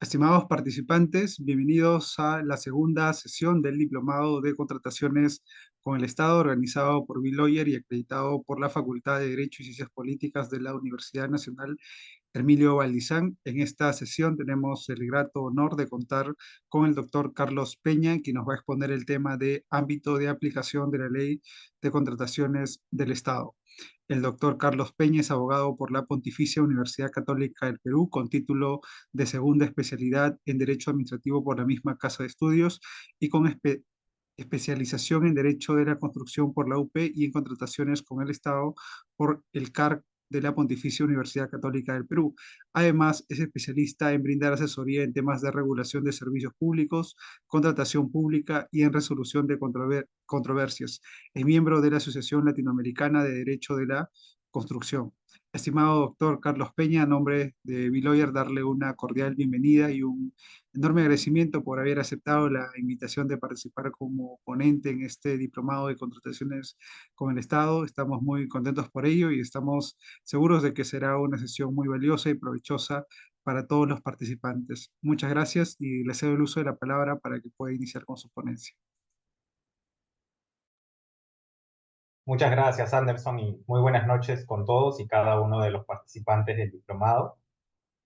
Estimados participantes, bienvenidos a la segunda sesión del Diplomado de Contrataciones con el Estado, organizado por Bill Lawyer y acreditado por la Facultad de Derecho y Ciencias Políticas de la Universidad Nacional Hermilio Valdizán. En esta sesión tenemos el grato honor de contar con el doctor Carlos Peña, quien nos va a exponer el tema de ámbito de aplicación de la Ley de Contrataciones del Estado. El doctor Carlos Peña es abogado por la Pontificia Universidad Católica del Perú, con título de segunda especialidad en Derecho Administrativo por la misma Casa de Estudios y con especialización en Derecho de la Construcción por la UP y en contrataciones con el Estado por el CARC de la Pontificia Universidad Católica del Perú. Además, es especialista en brindar asesoría en temas de regulación de servicios públicos, contratación pública y en resolución de controversias. Es miembro de la Asociación Latinoamericana de Derecho de la Construcción. Estimado doctor Carlos Peña, a nombre de Biloyer, darle una cordial bienvenida y un enorme agradecimiento por haber aceptado la invitación de participar como ponente en este diplomado de contrataciones con el Estado. Estamos muy contentos por ello y estamos seguros de que será una sesión muy valiosa y provechosa para todos los participantes. Muchas gracias y le cedo el uso de la palabra para que pueda iniciar con su ponencia. Muchas gracias, Anderson, y muy buenas noches con todos y cada uno de los participantes del diplomado.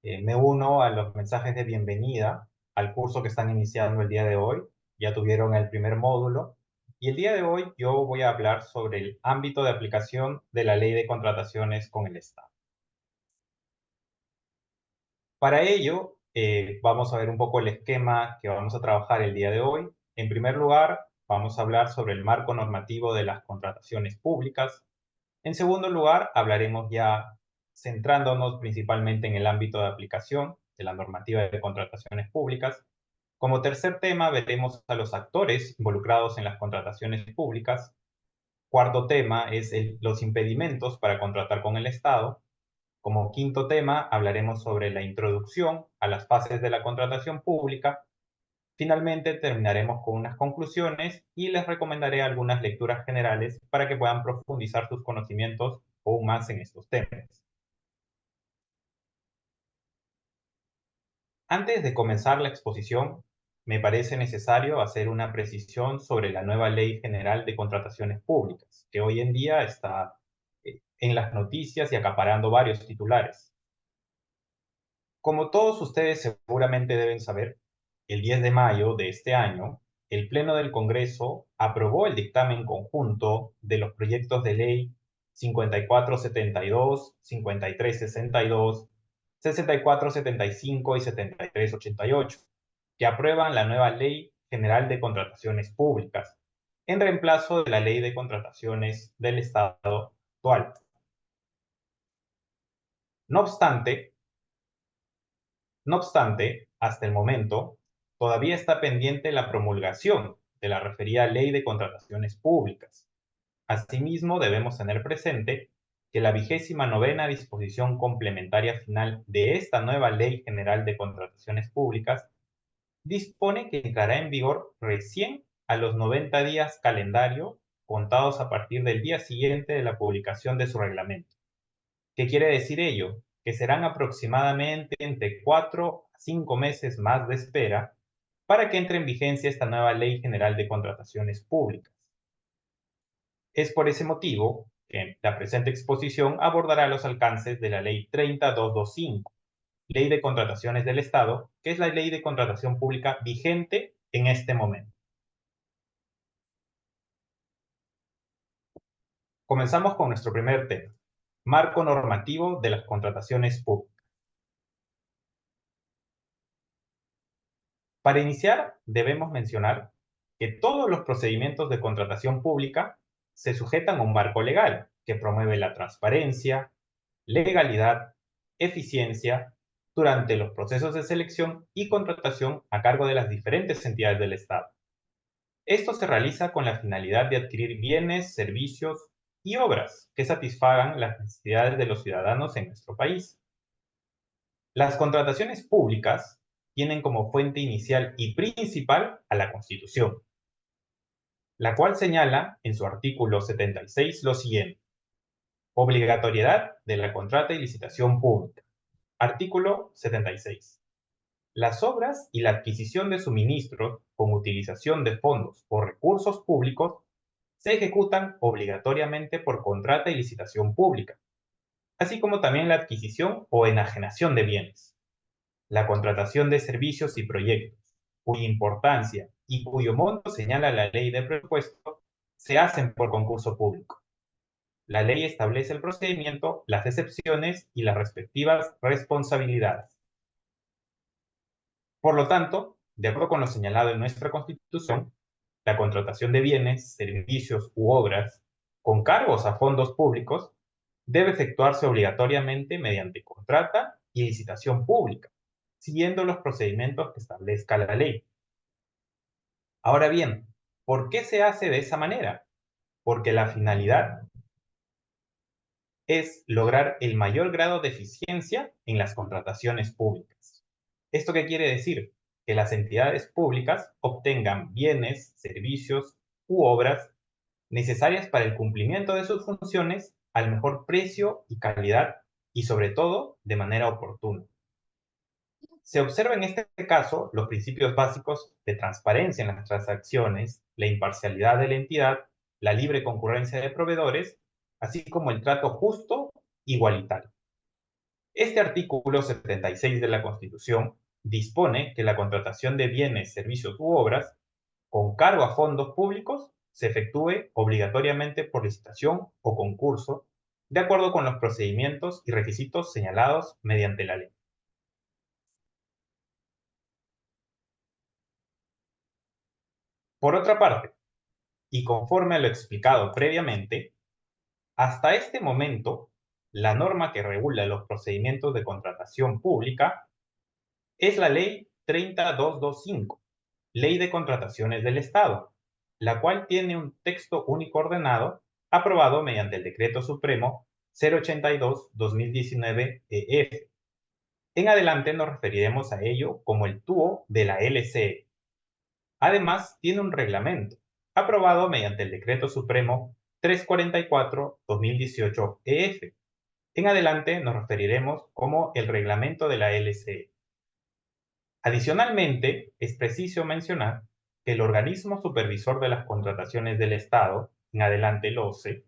Me uno a los mensajes de bienvenida al curso que están iniciando el día de hoy. Ya tuvieron el primer módulo y el día de hoy yo voy a hablar sobre el ámbito de aplicación de la Ley de Contrataciones con el Estado. Para ello, vamos a ver un poco el esquema que vamos a trabajar el día de hoy. En primer lugar, vamos a hablar sobre el marco normativo de las contrataciones públicas. En segundo lugar, hablaremos ya centrándonos principalmente en el ámbito de aplicación de la normativa de contrataciones públicas. Como tercer tema, veremos a los actores involucrados en las contrataciones públicas. Cuarto tema es los impedimentos para contratar con el Estado. Como quinto tema, hablaremos sobre la introducción a las fases de la contratación pública. Finalmente, terminaremos con unas conclusiones y les recomendaré algunas lecturas generales para que puedan profundizar sus conocimientos aún más en estos temas. Antes de comenzar la exposición, me parece necesario hacer una precisión sobre la nueva Ley General de Contrataciones Públicas, que hoy en día está en las noticias y acaparando varios titulares. Como todos ustedes seguramente deben saber, el 10 de mayo de este año, el Pleno del Congreso aprobó el dictamen conjunto de los proyectos de ley 5472, 5362, 6475 y 7388, que aprueban la nueva Ley General de Contrataciones Públicas, en reemplazo de la Ley de Contrataciones del Estado actual. No obstante, No obstante, hasta el momento, todavía está pendiente la promulgación de la referida Ley de Contrataciones Públicas. Asimismo, debemos tener presente que la 29ª disposición complementaria final de esta nueva Ley General de Contrataciones Públicas dispone que entrará en vigor recién a los 90 días calendario contados a partir del día siguiente de la publicación de su reglamento. ¿Qué quiere decir ello? Que serán aproximadamente entre 4 a 5 meses más de espera para que entre en vigencia esta nueva Ley General de Contrataciones Públicas. Es por ese motivo que la presente exposición abordará los alcances de la Ley 30225, Ley de Contrataciones del Estado, que es la ley de contratación pública vigente en este momento. Comenzamos con nuestro primer tema, marco normativo de las contrataciones públicas. Para iniciar, debemos mencionar que todos los procedimientos de contratación pública se sujetan a un marco legal que promueve la transparencia, legalidad, eficiencia durante los procesos de selección y contratación a cargo de las diferentes entidades del Estado. Esto se realiza con la finalidad de adquirir bienes, servicios y obras que satisfagan las necesidades de los ciudadanos en nuestro país. Las contrataciones públicas tienen como fuente inicial y principal a la Constitución, la cual señala en su artículo 76 lo siguiente: obligatoriedad de la contrata y licitación pública. Artículo 76. Las obras y la adquisición de suministros con utilización de fondos o recursos públicos se ejecutan obligatoriamente por contrata y licitación pública, así como también la adquisición o enajenación de bienes. La contratación de servicios y proyectos, cuya importancia y cuyo monto señala la ley de presupuesto, se hacen por concurso público. La ley establece el procedimiento, las excepciones y las respectivas responsabilidades. Por lo tanto, de acuerdo con lo señalado en nuestra Constitución, la contratación de bienes, servicios u obras con cargos a fondos públicos debe efectuarse obligatoriamente mediante contrata y licitación pública, siguiendo los procedimientos que establezca la ley. Ahora bien, ¿por qué se hace de esa manera? Porque la finalidad es lograr el mayor grado de eficiencia en las contrataciones públicas. ¿Esto qué quiere decir? Que las entidades públicas obtengan bienes, servicios u obras necesarias para el cumplimiento de sus funciones al mejor precio y calidad y sobre todo de manera oportuna. Se observa en este caso los principios básicos de transparencia en las transacciones, la imparcialidad de la entidad, la libre concurrencia de proveedores, así como el trato justo igualitario. Este artículo 76 de la Constitución dispone que la contratación de bienes, servicios u obras con cargo a fondos públicos se efectúe obligatoriamente por licitación o concurso, de acuerdo con los procedimientos y requisitos señalados mediante la ley. Por otra parte, y conforme a lo explicado previamente, hasta este momento, la norma que regula los procedimientos de contratación pública es la Ley 30225, Ley de Contrataciones del Estado, la cual tiene un texto único ordenado aprobado mediante el Decreto Supremo 082-2019-EF. En adelante nos referiremos a ello como el TUO de la LCE. Además, tiene un reglamento aprobado mediante el Decreto Supremo 344-2018-EF. En adelante nos referiremos como el reglamento de la LCE. Adicionalmente, es preciso mencionar que el organismo supervisor de las contrataciones del Estado, en adelante el OCE,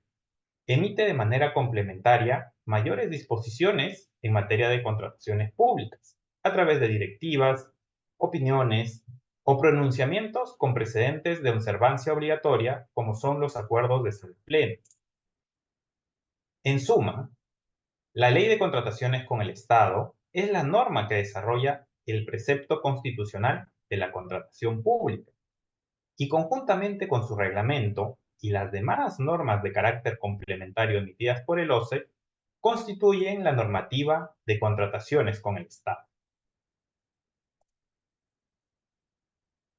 emite de manera complementaria mayores disposiciones en materia de contrataciones públicas, a través de directivas, opiniones o pronunciamientos con precedentes de observancia obligatoria, como son los acuerdos de San Pleno. En suma, la Ley de Contrataciones con el Estado es la norma que desarrolla el precepto constitucional de la contratación pública y conjuntamente con su reglamento y las demás normas de carácter complementario emitidas por el OCE, constituyen la normativa de contrataciones con el Estado.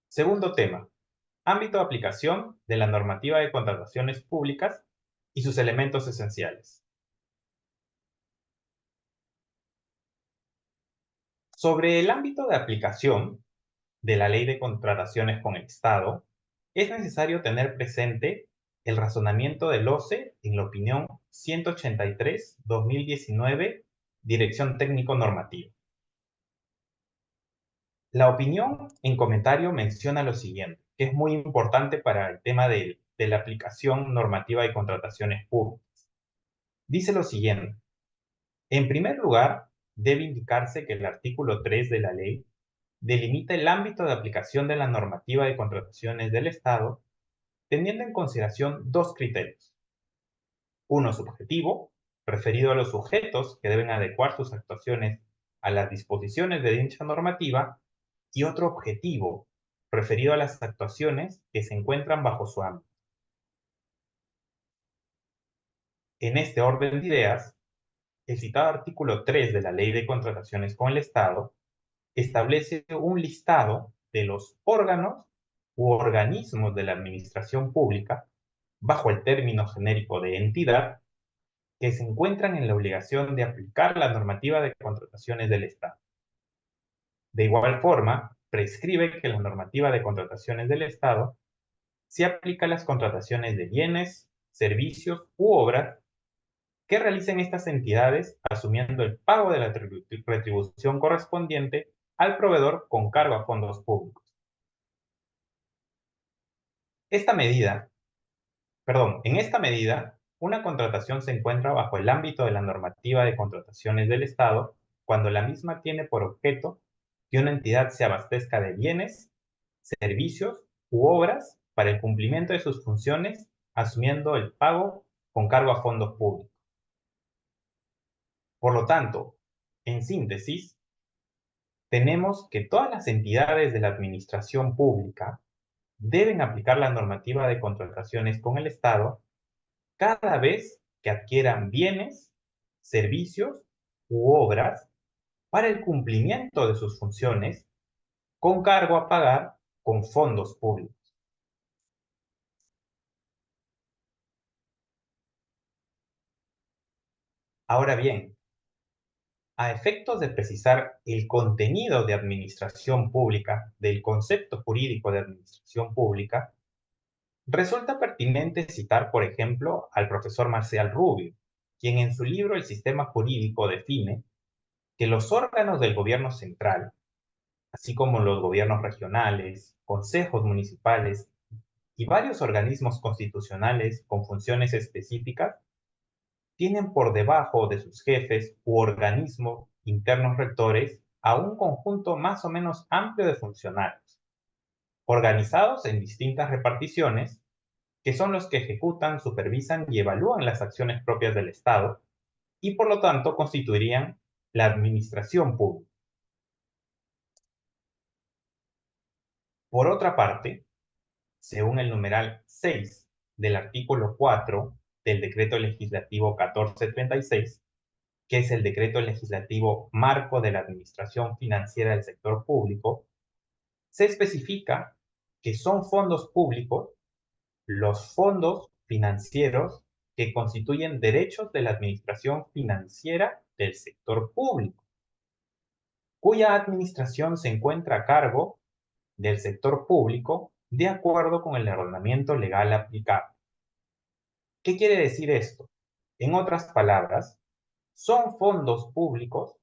Segundo tema, ámbito de aplicación de la normativa de contrataciones públicas y sus elementos esenciales. Sobre el ámbito de aplicación de la Ley de Contrataciones con el Estado, es necesario tener presente el razonamiento del OCE en la opinión 183-2019, Dirección Técnico Normativa. La opinión en comentario menciona lo siguiente, que es muy importante para el tema de la aplicación normativa de contrataciones públicas. Dice lo siguiente: en primer lugar, debe indicarse que el artículo 3 de la ley delimita el ámbito de aplicación de la normativa de contrataciones del Estado, teniendo en consideración dos criterios. Uno subjetivo, referido a los sujetos que deben adecuar sus actuaciones a las disposiciones de dicha normativa, y otro objetivo, referido a las actuaciones que se encuentran bajo su ámbito. En este orden de ideas, el citado artículo 3 de la Ley de Contrataciones con el Estado establece un listado de los órganos u organismos de la administración pública, bajo el término genérico de entidad, que se encuentran en la obligación de aplicar la normativa de contrataciones del Estado. De igual forma, prescribe que la normativa de contrataciones del Estado se aplica a las contrataciones de bienes, servicios u obras que realicen estas entidades asumiendo el pago de la retribución correspondiente al proveedor con cargo a fondos públicos. En esta medida, una contratación se encuentra bajo el ámbito de la normativa de contrataciones del Estado cuando la misma tiene por objeto que una entidad se abastezca de bienes, servicios u obras para el cumplimiento de sus funciones, asumiendo el pago con cargo a fondos públicos. Por lo tanto, en síntesis, tenemos que todas las entidades de la administración pública deben aplicar la normativa de contrataciones con el Estado cada vez que adquieran bienes, servicios u obras para el cumplimiento de sus funciones con cargo a pagar con fondos públicos. Ahora bien, a efectos de precisar el contenido de administración pública del concepto jurídico de administración pública, resulta pertinente citar, por ejemplo, al profesor Marcial Rubio, quien en su libro El sistema jurídico define que los órganos del gobierno central, así como los gobiernos regionales, consejos municipales y varios organismos constitucionales con funciones específicas, tienen por debajo de sus jefes u organismos internos rectores a un conjunto más o menos amplio de funcionarios, organizados en distintas reparticiones, que son los que ejecutan, supervisan y evalúan las acciones propias del Estado y por lo tanto constituirían la administración pública. Por otra parte, según el numeral 6 del artículo 4 del Decreto Legislativo 1436, que es el decreto legislativo marco de la administración financiera del sector público, se especifica que son fondos públicos los fondos financieros que constituyen derechos de la administración financiera del sector público, cuya administración se encuentra a cargo del sector público de acuerdo con el ordenamiento legal aplicable. ¿Qué quiere decir esto? En otras palabras, son fondos públicos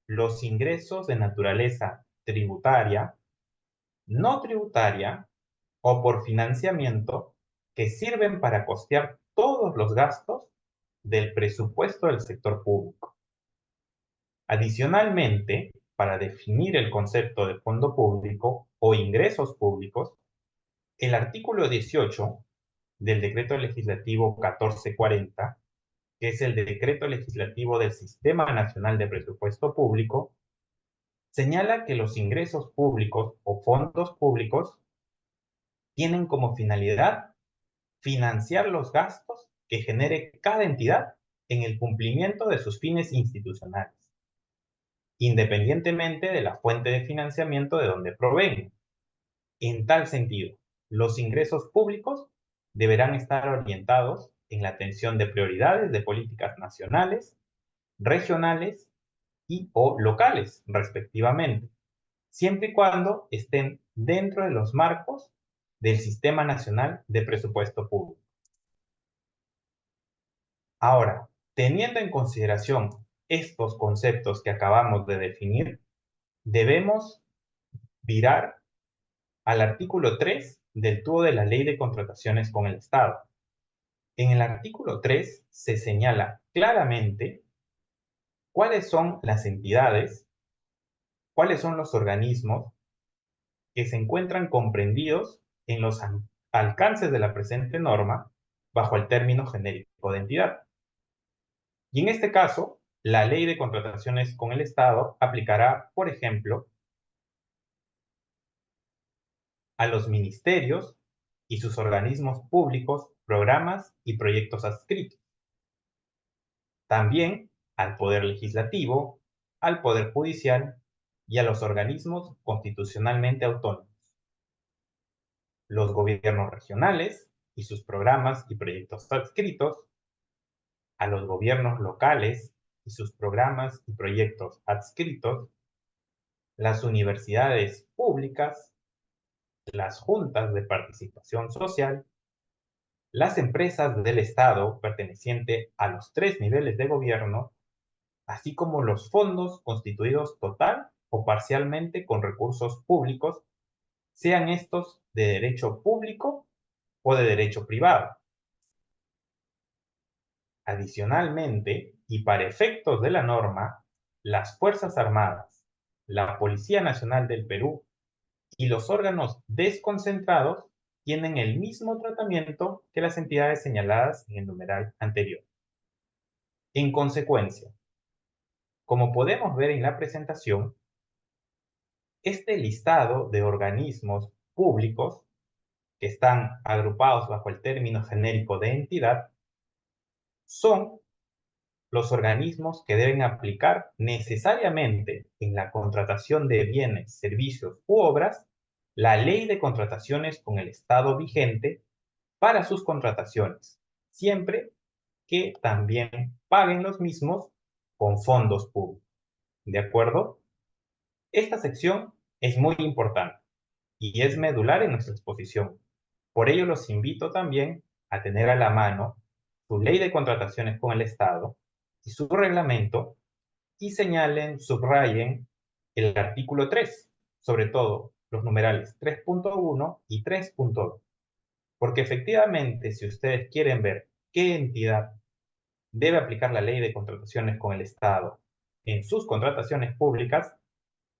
los ingresos de naturaleza tributaria, no tributaria o por financiamiento que sirven para costear todos los gastos del presupuesto del sector público. Adicionalmente, para definir el concepto de fondo público o ingresos públicos, el artículo 18 del Decreto Legislativo 1440, que es el Decreto Legislativo del Sistema Nacional de Presupuesto Público, señala que los ingresos públicos o fondos públicos tienen como finalidad financiar los gastos que genere cada entidad en el cumplimiento de sus fines institucionales, independientemente de la fuente de financiamiento de donde provengan. En tal sentido, los ingresos públicos deberán estar orientados en la atención de prioridades de políticas nacionales, regionales y o locales, respectivamente, siempre y cuando estén dentro de los marcos del Sistema Nacional de Presupuesto Público. Ahora, teniendo en consideración estos conceptos que acabamos de definir, debemos virar al artículo 3 del TUO de la Ley de Contrataciones con el Estado. En el artículo 3 se señala claramente cuáles son las entidades, cuáles son los organismos que se encuentran comprendidos en los alcances de la presente norma bajo el término genérico de entidad. Y en este caso, la Ley de Contrataciones con el Estado aplicará, por ejemplo, a los ministerios y sus organismos públicos, programas y proyectos adscritos. También al Poder Legislativo, al Poder Judicial y a los organismos constitucionalmente autónomos, los gobiernos regionales y sus programas y proyectos adscritos, a los gobiernos locales y sus programas y proyectos adscritos, las universidades públicas, las juntas de participación social, las empresas del Estado perteneciente a los 3 niveles de gobierno, así como los fondos constituidos total o parcialmente con recursos públicos, sean estos de derecho público o de derecho privado. Adicionalmente, y para efectos de la norma, las Fuerzas Armadas, la Policía Nacional del Perú y los órganos desconcentrados tienen el mismo tratamiento que las entidades señaladas en el numeral anterior. En consecuencia, como podemos ver en la presentación, este listado de organismos públicos que están agrupados bajo el término genérico de entidad son los organismos que deben aplicar necesariamente en la contratación de bienes, servicios u obras la ley de contrataciones con el Estado vigente para sus contrataciones, siempre que también paguen los mismos con fondos públicos. ¿De acuerdo? Esta sección es muy importante y es medular en nuestra exposición. Por ello los invito también a tener a la mano su ley de contrataciones con el Estado y su reglamento y señalen, subrayen el artículo 3, sobre todo los numerales 3.1 y 3.2, porque efectivamente si ustedes quieren ver qué entidad debe aplicar la ley de contrataciones con el Estado en sus contrataciones públicas,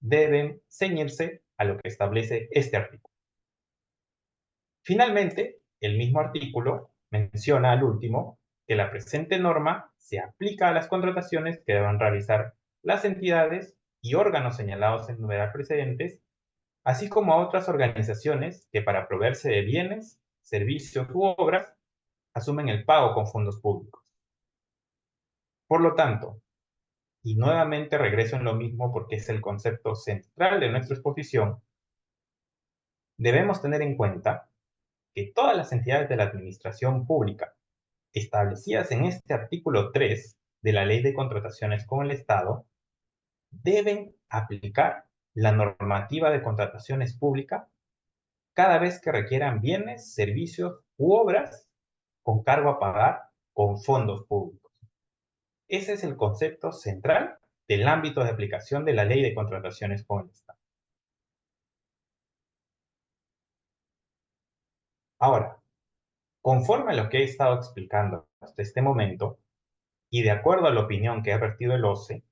deben ceñirse a lo que establece este artículo. Finalmente, el mismo artículo menciona al último que la presente norma se aplica a las contrataciones que deban realizar las entidades y órganos señalados en numeral precedentes, así como a otras organizaciones que para proveerse de bienes, servicios u obras asumen el pago con fondos públicos. Por lo tanto, y nuevamente regreso en lo mismo porque es el concepto central de nuestra exposición, debemos tener en cuenta que todas las entidades de la administración pública establecidas en este artículo 3 de la Ley de Contrataciones con el Estado deben aplicar la normativa de contrataciones públicas cada vez que requieran bienes, servicios u obras con cargo a pagar con fondos públicos. Ese es el concepto central del ámbito de aplicación de la Ley de Contrataciones con el Estado. Ahora, conforme a lo que he estado explicando hasta este momento, y de acuerdo a la opinión que ha vertido el OCE,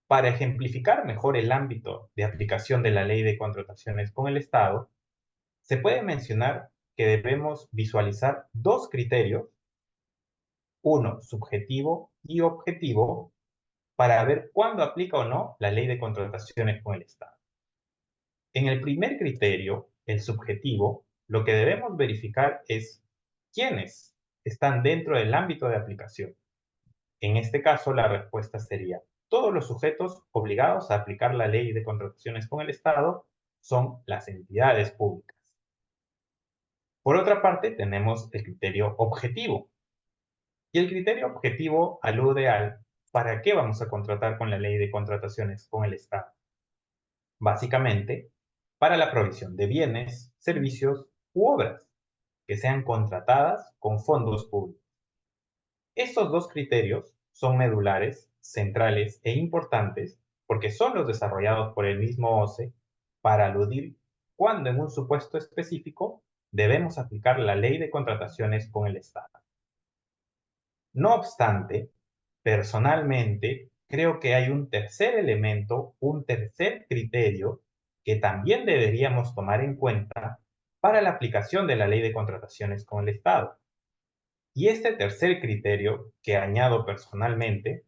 para ejemplificar mejor el ámbito de aplicación de la Ley de Contrataciones con el Estado, se puede mencionar que debemos visualizar dos criterios, uno subjetivo y objetivo, para ver cuándo aplica o no la Ley de Contrataciones con el Estado. En el primer criterio, el subjetivo, lo que debemos verificar es quiénes están dentro del ámbito de aplicación. En este caso, la respuesta sería: todos los sujetos obligados a aplicar la ley de contrataciones con el Estado son las entidades públicas. Por otra parte, tenemos el criterio objetivo. Y el criterio objetivo alude al ¿para qué vamos a contratar con la ley de contrataciones con el Estado? Básicamente, para la provisión de bienes, servicios u obras que sean contratadas con fondos públicos. Estos dos criterios son medulares, centrales e importantes porque son los desarrollados por el mismo OCE para aludir cuando en un supuesto específico debemos aplicar la ley de contrataciones con el Estado. No obstante, personalmente creo que hay un tercer elemento, un tercer criterio que también deberíamos tomar en cuenta para la aplicación de la ley de contrataciones con el Estado. Y este tercer criterio que añado personalmente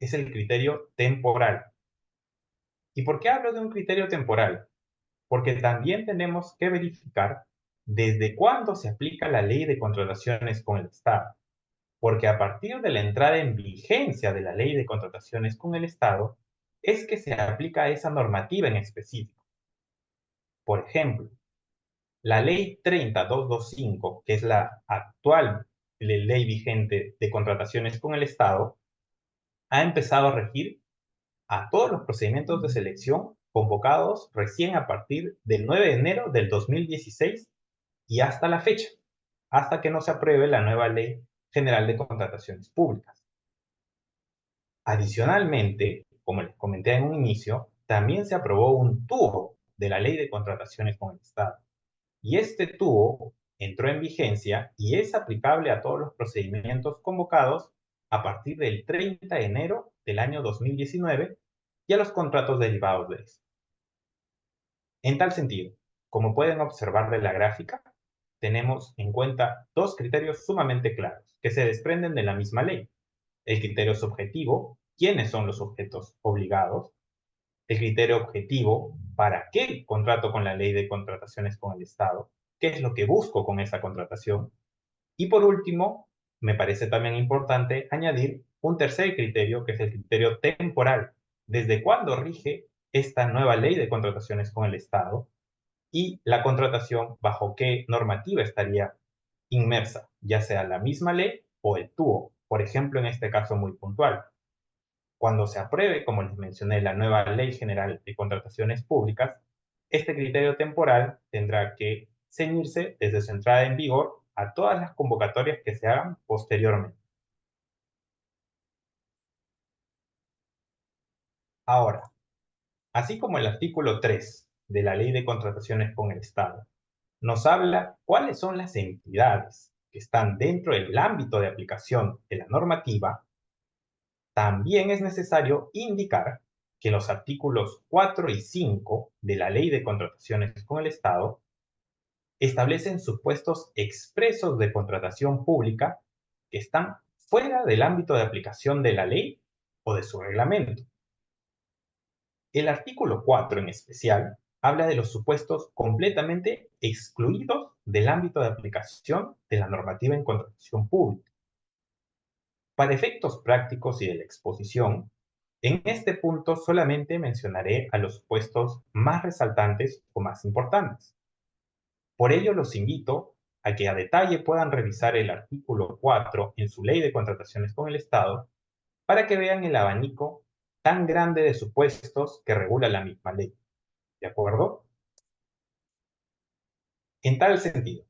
es el criterio temporal. ¿Y por qué hablo de un criterio temporal? Porque también tenemos que verificar desde cuándo se aplica la ley de contrataciones con el Estado. Porque a partir de la entrada en vigencia de la ley de contrataciones con el Estado, es que se aplica esa normativa en específico. Por ejemplo, la ley 30225, que es la actual ley vigente de contrataciones con el Estado, ha empezado a regir a todos los procedimientos de selección convocados recién a partir del 9 de enero del 2016 y hasta la fecha, hasta que no se apruebe la nueva Ley General de Contrataciones Públicas. Adicionalmente, como les comenté en un inicio, también se aprobó un TUO de la Ley de Contrataciones con el Estado. Y este TUO entró en vigencia y es aplicable a todos los procedimientos convocados a partir del 30 de enero del año 2019 y a los contratos derivados de esto. En tal sentido, como pueden observar de la gráfica, tenemos en cuenta dos criterios sumamente claros que se desprenden de la misma ley. El criterio subjetivo, quiénes son los sujetos obligados. El criterio objetivo, para qué contrato con la ley de contrataciones con el Estado, qué es lo que busco con esa contratación. Y por último, me parece también importante añadir un tercer criterio, que es el criterio temporal. ¿Desde cuándo rige esta nueva ley de contrataciones con el Estado? Y la contratación, bajo qué normativa estaría inmersa, ya sea la misma ley o el TUO, por ejemplo, en este caso muy puntual. Cuando se apruebe, como les mencioné, la nueva Ley General de Contrataciones Públicas, este criterio temporal tendrá que ceñirse desde su entrada en vigor a todas las convocatorias que se hagan posteriormente. Ahora, así como el artículo 3 de la Ley de Contrataciones con el Estado nos habla cuáles son las entidades que están dentro del ámbito de aplicación de la normativa, también es necesario indicar que los artículos 4 y 5 de la Ley de Contrataciones con el Estado establecen supuestos expresos de contratación pública que están fuera del ámbito de aplicación de la ley o de su reglamento. El artículo 4 en especial habla de los supuestos completamente excluidos del ámbito de aplicación de la normativa en contratación pública. Para efectos prácticos y de la exposición, en este punto solamente mencionaré a los supuestos más resaltantes o más importantes. Por ello los invito a que a detalle puedan revisar el artículo 4 en su Ley de Contrataciones con el Estado para que vean el abanico tan grande de supuestos que regula la misma ley. ¿De acuerdo? En tal sentido,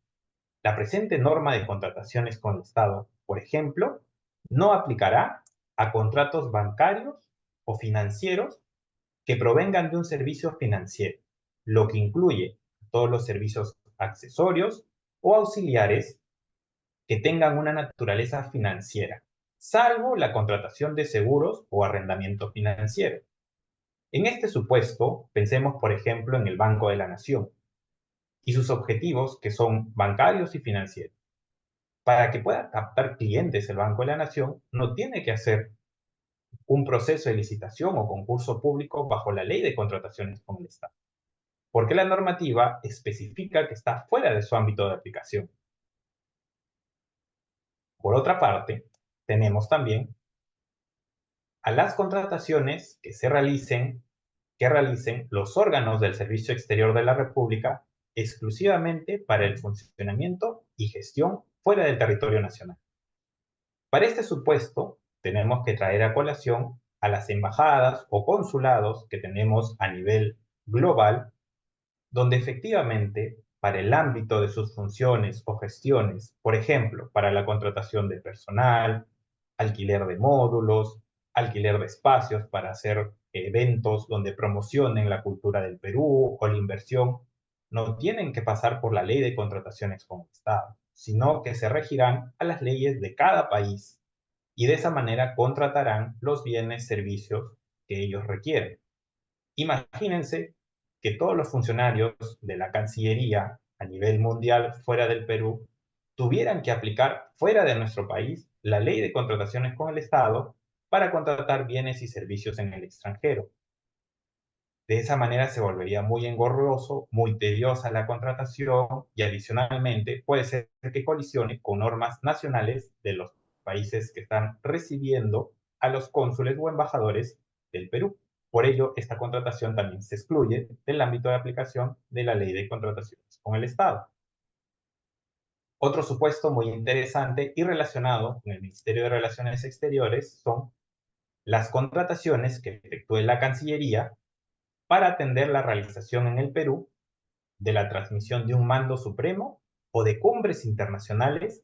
la presente norma de contrataciones con el Estado, por ejemplo, no aplicará a contratos bancarios o financieros que provengan de un servicio financiero, lo que incluye todos los servicios accesorios o auxiliares que tengan una naturaleza financiera, salvo la contratación de seguros o arrendamiento financiero. En este supuesto, pensemos por ejemplo en el Banco de la Nación y sus objetivos que son bancarios y financieros. Para que pueda captar clientes el Banco de la Nación, no tiene que hacer un proceso de licitación o concurso público bajo la Ley de Contrataciones con el Estado, porque la normativa especifica que está fuera de su ámbito de aplicación. Por otra parte, tenemos también a las contrataciones que realicen los órganos del Servicio Exterior de la República exclusivamente para el funcionamiento y gestión fuera del territorio nacional. Para este supuesto, tenemos que traer a colación a las embajadas o consulados que tenemos a nivel global, donde efectivamente, para el ámbito de sus funciones o gestiones, por ejemplo, para la contratación de personal, alquiler de módulos, alquiler de espacios para hacer eventos donde promocionen la cultura del Perú o la inversión, no tienen que pasar por la ley de contrataciones con el Estado, sino que se regirán a las leyes de cada país y de esa manera contratarán los bienes, servicios que ellos requieren. Imagínense que todos los funcionarios de la Cancillería a nivel mundial fuera del Perú tuvieran que aplicar fuera de nuestro país la ley de contrataciones con el Estado para contratar bienes y servicios en el extranjero. De esa manera se volvería muy engorroso, muy tediosa la contratación y adicionalmente puede ser que colisione con normas nacionales de los países que están recibiendo a los cónsules o embajadores del Perú. Por ello, esta contratación también se excluye del ámbito de aplicación de la Ley de Contrataciones con el Estado. Otro supuesto muy interesante y relacionado con el Ministerio de Relaciones Exteriores son las contrataciones que efectúe la Cancillería para atender la realización en el Perú de la transmisión de un mando supremo o de cumbres internacionales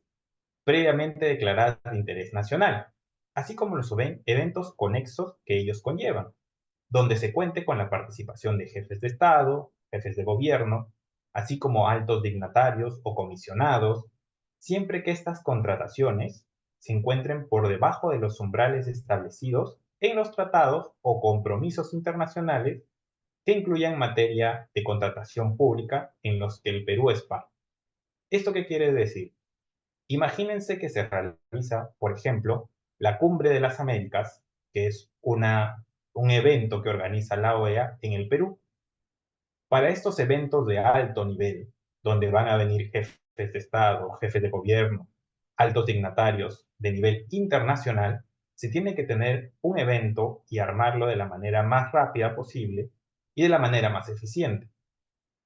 previamente declaradas de interés nacional, así como los eventos conexos que ellos conllevan. donde se cuente con la participación de jefes de Estado, jefes de gobierno, así como altos dignatarios o comisionados, siempre que estas contrataciones se encuentren por debajo de los umbrales establecidos en los tratados o compromisos internacionales que incluyan materia de contratación pública en los que el Perú es parte. ¿Esto qué quiere decir? Imagínense que se realiza, por ejemplo, la Cumbre de las Américas, que es un evento que organiza la OEA en el Perú. Para estos eventos de alto nivel, donde van a venir jefes de Estado, jefes de gobierno, altos dignatarios de nivel internacional, se tiene que tener un evento y armarlo de la manera más rápida posible y de la manera más eficiente.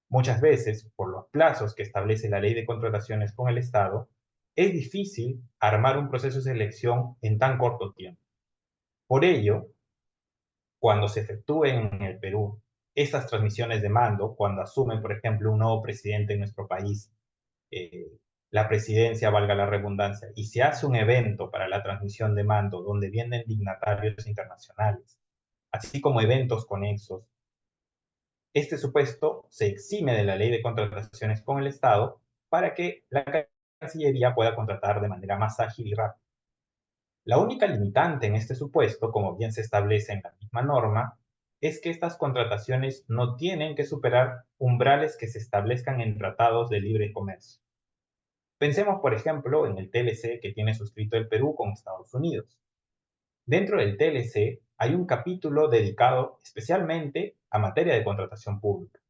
Muchas veces, por los plazos que establece la ley de contrataciones con el Estado, es difícil armar un proceso de selección en tan corto tiempo. Por ello, cuando se efectúen en el Perú estas transmisiones de mando, cuando asume, por ejemplo, un nuevo presidente en nuestro país, eh, la presidencia, valga la redundancia, y se hace un evento para la transmisión de mando donde vienen dignatarios internacionales, así como eventos conexos, este supuesto se exime de la ley de contrataciones con el Estado para que la Cancillería pueda contratar de manera más ágil y rápida. La única limitante en este supuesto, como bien se establece en la misma norma, es que estas contrataciones no tienen que superar umbrales que se establezcan en tratados de libre comercio. Pensemos, por ejemplo, en el TLC que tiene suscrito el Perú con Estados Unidos. Dentro del TLC hay un capítulo dedicado especialmente a materia de contratación pública.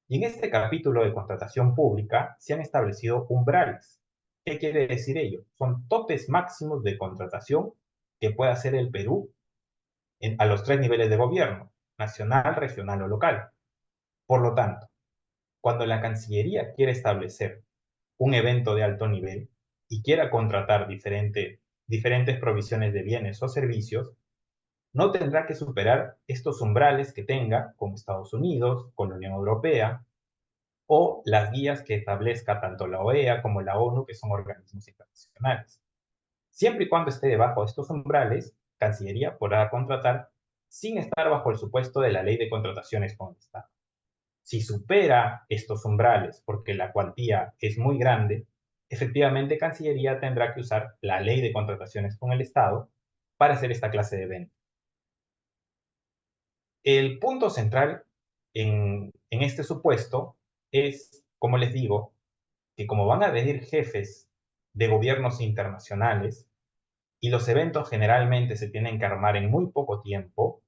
Y en este capítulo de contratación pública se han establecido umbrales. ¿Qué quiere decir ello? Son topes máximos de contratación que puede hacer el Perú a los tres niveles de gobierno, nacional, regional o local. Por lo tanto, cuando la Cancillería quiere establecer un evento de alto nivel y quiera contratar diferentes provisiones de bienes o servicios, no tendrá que superar estos umbrales que tenga con Estados Unidos, con la Unión Europea, o las guías que establezca tanto la OEA como la ONU, que son organismos internacionales. Siempre y cuando esté debajo de estos umbrales, Cancillería podrá contratar sin estar bajo el supuesto de la ley de contrataciones con el Estado. Si supera estos umbrales porque la cuantía es muy grande, efectivamente Cancillería tendrá que usar la ley de contrataciones con el Estado para hacer esta clase de eventos. El punto central en este supuesto es, como les digo, que como van a venir jefes de gobiernos internacionales y los eventos generalmente se tienen que armar en muy poco tiempo,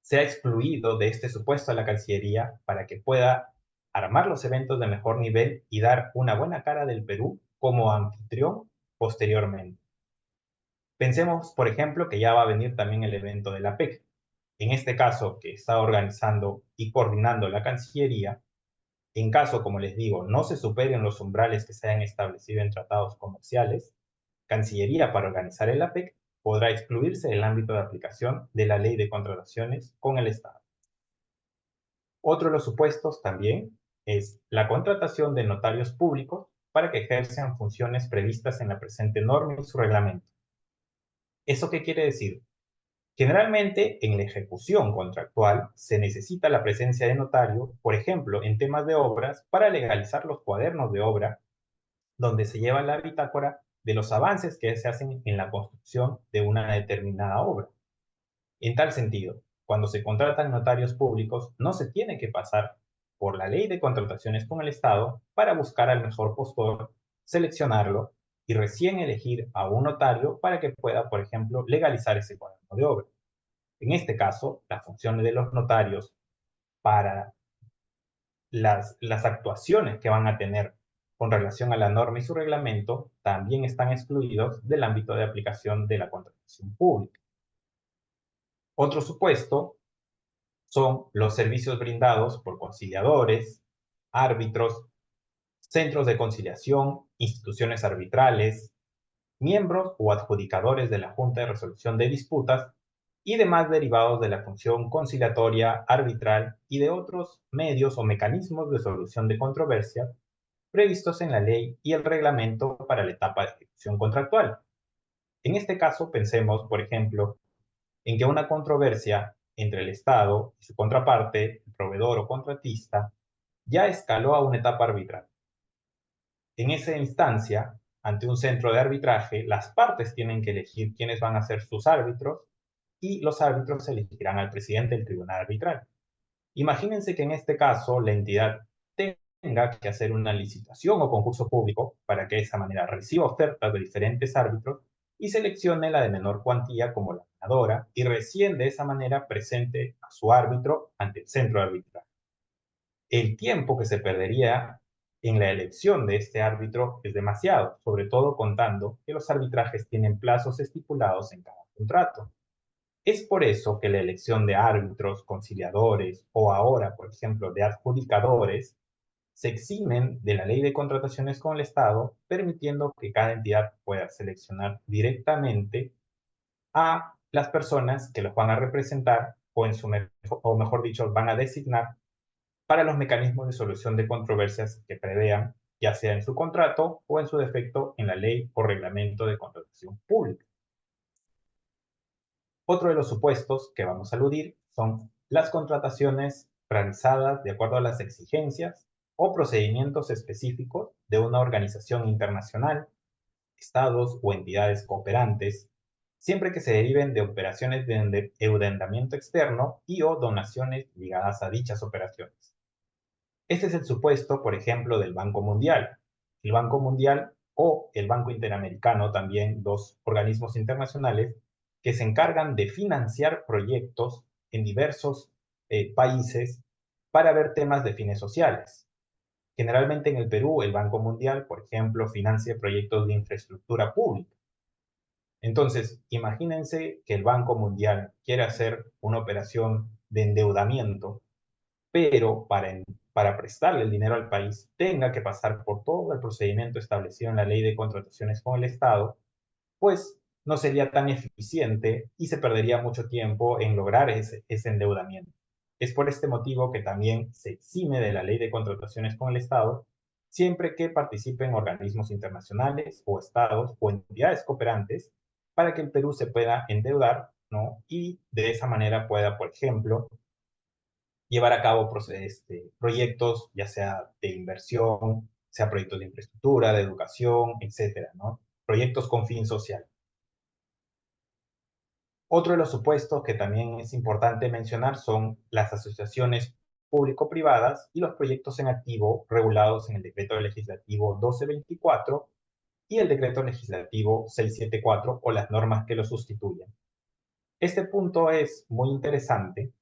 se ha excluido de este supuesto a la Cancillería para que pueda armar los eventos de mejor nivel y dar una buena cara del Perú como anfitrión posteriormente. Pensemos, por ejemplo, que ya va a venir también el evento de la PEC. En este caso, que está organizando y coordinando la Cancillería, en caso, como les digo, no se superen los umbrales que se hayan establecido en tratados comerciales, Cancillería para organizar el APEC podrá excluirse del ámbito de aplicación de la ley de contrataciones con el Estado. Otro de los supuestos también es la contratación de notarios públicos para que ejerzan funciones previstas en la presente norma y su reglamento. ¿Eso qué quiere decir? Generalmente, en la ejecución contractual se necesita la presencia de notario, por ejemplo, en temas de obras, para legalizar los cuadernos de obra, donde se lleva la bitácora de los avances que se hacen en la construcción de una determinada obra. En tal sentido, cuando se contratan notarios públicos, no se tiene que pasar por la ley de contrataciones con el Estado para buscar al mejor postor, seleccionarlo y recién elegir a un notario para que pueda, por ejemplo, legalizar ese cuaderno de obra. En este caso, las funciones de los notarios para las actuaciones que van a tener con relación a la norma y su reglamento también están excluidos del ámbito de aplicación de la contratación pública. Otro supuesto son los servicios brindados por conciliadores, árbitros, centros de conciliación, instituciones arbitrales, miembros o adjudicadores de la Junta de Resolución de Disputas y demás derivados de la función conciliatoria, arbitral y de otros medios o mecanismos de solución de controversias previstos en la ley y el reglamento para la etapa de ejecución contractual. En este caso, pensemos, por ejemplo, en que una controversia entre el Estado y su contraparte, el proveedor o contratista, ya escaló a una etapa arbitral. En esa instancia, ante un centro de arbitraje, las partes tienen que elegir quiénes van a ser sus árbitros y los árbitros elegirán al presidente del tribunal arbitral. Imagínense que en este caso la entidad tenga que hacer una licitación o concurso público para que de esa manera reciba ofertas de diferentes árbitros y seleccione la de menor cuantía como la ganadora y recién de esa manera presente a su árbitro ante el centro de arbitraje. El tiempo que se perdería en la elección de este árbitro es demasiado, sobre todo contando que los arbitrajes tienen plazos estipulados en cada contrato. Es por eso que la elección de árbitros, conciliadores o ahora, por ejemplo, de adjudicadores se eximen de la ley de contrataciones con el Estado, permitiendo que cada entidad pueda seleccionar directamente a las personas que los van a representar o, o mejor dicho, van a designar para los mecanismos de solución de controversias que prevean, ya sea en su contrato o en su defecto en la ley o reglamento de contratación pública. Otro de los supuestos que vamos a aludir son las contrataciones realizadas de acuerdo a las exigencias o procedimientos específicos de una organización internacional, estados o entidades cooperantes, siempre que se deriven de operaciones de endeudamiento externo y o donaciones ligadas a dichas operaciones. Este es el supuesto, por ejemplo, del Banco Mundial. El Banco Mundial o el Banco Interamericano, también dos organismos internacionales que se encargan de financiar proyectos en diversos países para ver temas de fines sociales. Generalmente en el Perú, el Banco Mundial, por ejemplo, financia proyectos de infraestructura pública. Entonces, imagínense que el Banco Mundial quiere hacer una operación de endeudamiento, pero para prestarle el dinero al país tenga que pasar por todo el procedimiento establecido en la ley de contrataciones con el Estado, pues no sería tan eficiente y se perdería mucho tiempo en lograr ese endeudamiento. Es por este motivo que también se exime de la ley de contrataciones con el Estado siempre que participen organismos internacionales o estados o entidades cooperantes para que el Perú se pueda endeudar, ¿no? Y de esa manera pueda, por ejemplo, llevar a cabo proyectos, ya sea de inversión, sea proyectos de infraestructura, de educación, etcétera, ¿no? Proyectos con fin social. Otro de los supuestos que también es importante mencionar son las asociaciones público-privadas y los proyectos en activo regulados en el Decreto Legislativo 1224 y el Decreto Legislativo 674 o las normas que lo sustituyen. Este punto es muy interesante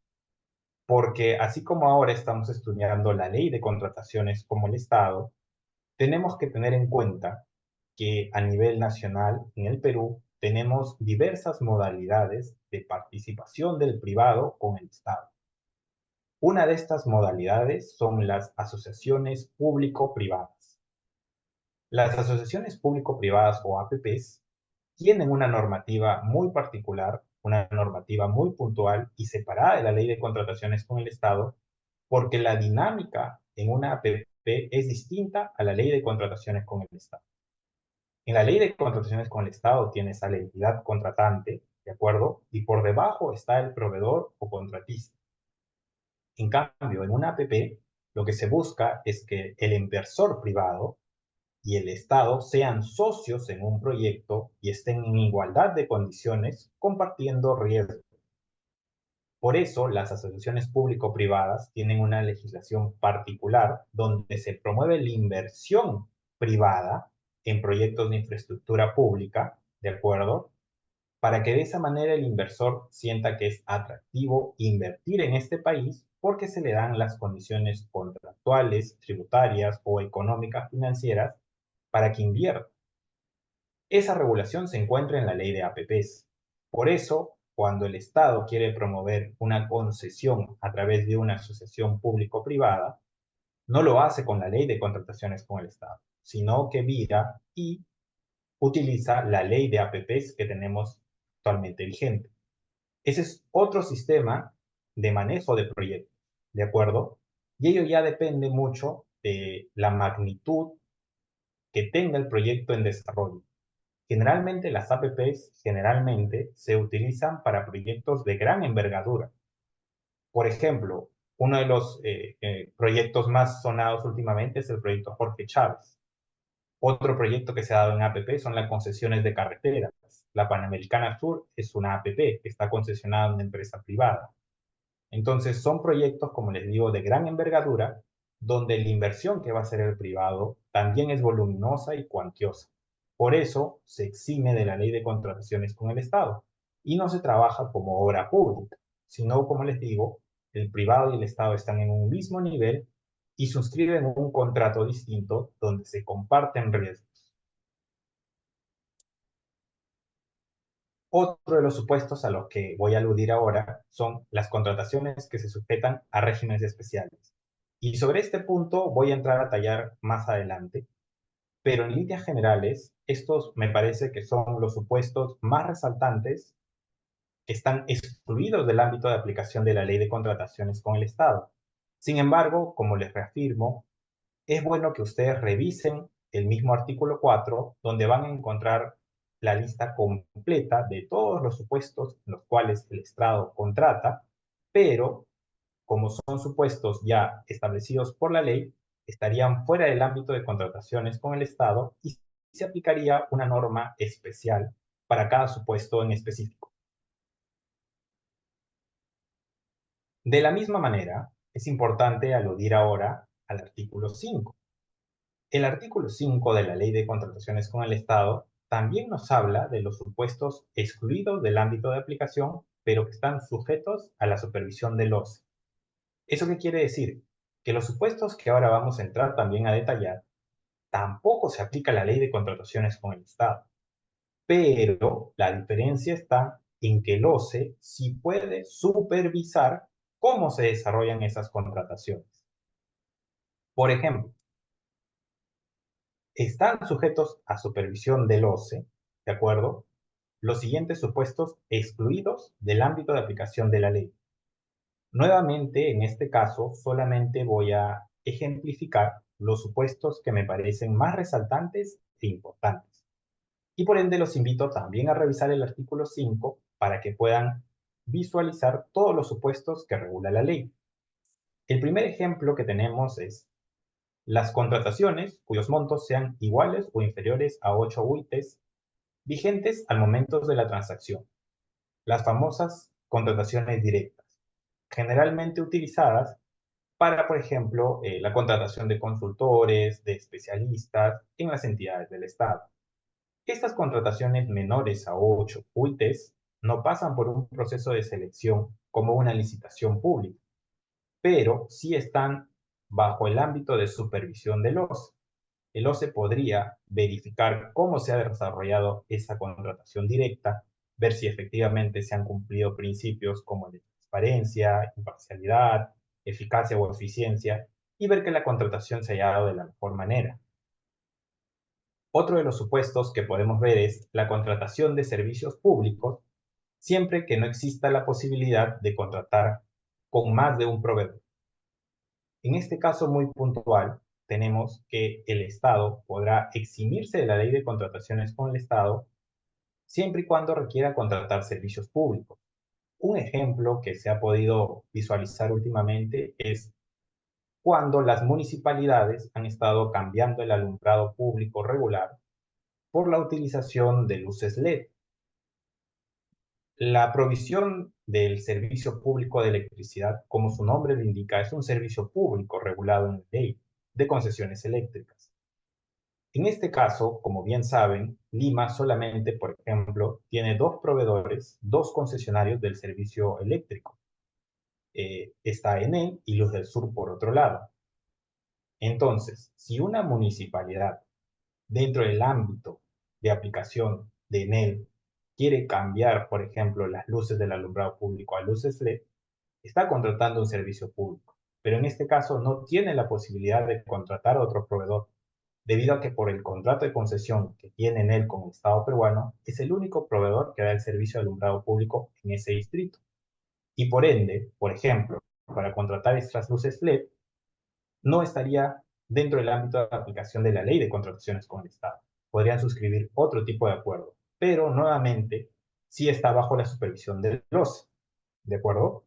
porque así como ahora estamos estudiando la ley de contrataciones como el Estado, tenemos que tener en cuenta que a nivel nacional, en el Perú, tenemos diversas modalidades de participación del privado con el Estado. Una de estas modalidades son las asociaciones público-privadas. Las asociaciones público-privadas o APPs tienen una normativa muy particular, una normativa muy puntual y separada de la ley de contrataciones con el Estado, porque la dinámica en una APP es distinta a la ley de contrataciones con el Estado. En la ley de contrataciones con el Estado tienes a la entidad contratante, ¿de acuerdo? Y por debajo está el proveedor o contratista. En cambio, en una APP, lo que se busca es que el inversor privado y el Estado sean socios en un proyecto y estén en igualdad de condiciones compartiendo riesgos. Por eso, las asociaciones público-privadas tienen una legislación particular donde se promueve la inversión privada en proyectos de infraestructura pública, ¿de acuerdo? Para que de esa manera el inversor sienta que es atractivo invertir en este país porque se le dan las condiciones contractuales, tributarias o económicas financieras para que invierta. Esa regulación se encuentra en la ley de APPs. Por eso, cuando el Estado quiere promover una concesión a través de una asociación público-privada, no lo hace con la ley de contrataciones con el Estado, sino que mira y utiliza la ley de APPs que tenemos actualmente vigente. Ese es otro sistema de manejo de proyectos, ¿de acuerdo? Y ello ya depende mucho de la magnitud que tenga el proyecto en desarrollo. Generalmente las APPs generalmente se utilizan para proyectos de gran envergadura, Por ejemplo, uno de los proyectos más sonados últimamente es el proyecto Jorge Chávez. Otro proyecto que se ha dado en APP son las concesiones de carreteras. La Panamericana Sur es una APP que está concesionada a una empresa privada. Entonces, son proyectos, como les digo, de gran envergadura, donde la inversión que va a hacer el privado también es voluminosa y cuantiosa. Por eso se exime de la ley de contrataciones con el Estado y no se trabaja como obra pública, sino, como les digo, el privado y el Estado están en un mismo nivel y suscriben un contrato distinto donde se comparten riesgos. Otro de los supuestos a los que voy a aludir ahora son las contrataciones que se sujetan a regímenes especiales. Y sobre este punto voy a entrar a tallar más adelante, pero en líneas generales, estos me parece que son los supuestos más resaltantes que están excluidos del ámbito de aplicación de la ley de contrataciones con el Estado. Sin embargo, como les reafirmo, es bueno que ustedes revisen el mismo artículo 4, donde van a encontrar la lista completa de todos los supuestos en los cuales el Estado contrata, pero como son supuestos ya establecidos por la ley, estarían fuera del ámbito de contrataciones con el Estado y se aplicaría una norma especial para cada supuesto en específico. De la misma manera, es importante aludir ahora al artículo 5. El artículo 5 de la Ley de Contrataciones con el Estado también nos habla de los supuestos excluidos del ámbito de aplicación, pero que están sujetos a la supervisión del OCE. ¿Eso qué quiere decir? Que los supuestos que ahora vamos a entrar también a detallar, tampoco se aplica la Ley de Contrataciones con el Estado, pero la diferencia está en que el OCE sí puede supervisar cómo se desarrollan esas contrataciones. Por ejemplo, están sujetos a supervisión del OCE, ¿de acuerdo? Los siguientes supuestos excluidos del ámbito de aplicación de la ley. Nuevamente, en este caso, solamente voy a ejemplificar los supuestos que me parecen más resaltantes e importantes. Y por ende los invito también a revisar el artículo 5 para que puedan visualizar todos los supuestos que regula la ley. El primer ejemplo que tenemos es las contrataciones cuyos montos sean iguales o inferiores a 8 UITs vigentes al momento de la transacción. Las famosas contrataciones directas, generalmente utilizadas para, por ejemplo, la contratación de consultores, de especialistas en las entidades del Estado. Estas contrataciones menores a 8 UITs no pasan por un proceso de selección como una licitación pública, pero sí están bajo el ámbito de supervisión del OCE. El OCE podría verificar cómo se ha desarrollado esa contratación directa, ver si efectivamente se han cumplido principios como el de transparencia, imparcialidad, eficacia o eficiencia, y ver que la contratación se haya dado de la mejor manera. Otro de los supuestos que podemos ver es la contratación de servicios públicos, siempre que no exista la posibilidad de contratar con más de un proveedor. En este caso muy puntual, tenemos que el Estado podrá eximirse de la ley de contrataciones con el Estado siempre y cuando requiera contratar servicios públicos. Un ejemplo que se ha podido visualizar últimamente es cuando las municipalidades han estado cambiando el alumbrado público regular por la utilización de luces LED. La provisión del servicio público de electricidad, como su nombre lo indica, es un servicio público regulado en la ley de concesiones eléctricas. En este caso, como bien saben, Lima solamente, por ejemplo, tiene dos proveedores, dos concesionarios del servicio eléctrico. Está Enel y Luz del Sur por otro lado. Entonces, si una municipalidad dentro del ámbito de aplicación de Enel quiere cambiar, por ejemplo, las luces del alumbrado público a luces LED, está contratando un servicio público, pero en este caso no tiene la posibilidad de contratar a otro proveedor, debido a que por el contrato de concesión que tiene Enel con el Estado peruano, es el único proveedor que da el servicio de alumbrado público en ese distrito. Y por ende, por ejemplo, para contratar estas luces LED, no estaría dentro del ámbito de aplicación de la ley de contrataciones con el Estado. Podrían suscribir otro tipo de acuerdo, pero nuevamente sí está bajo la supervisión del OCE, ¿de acuerdo?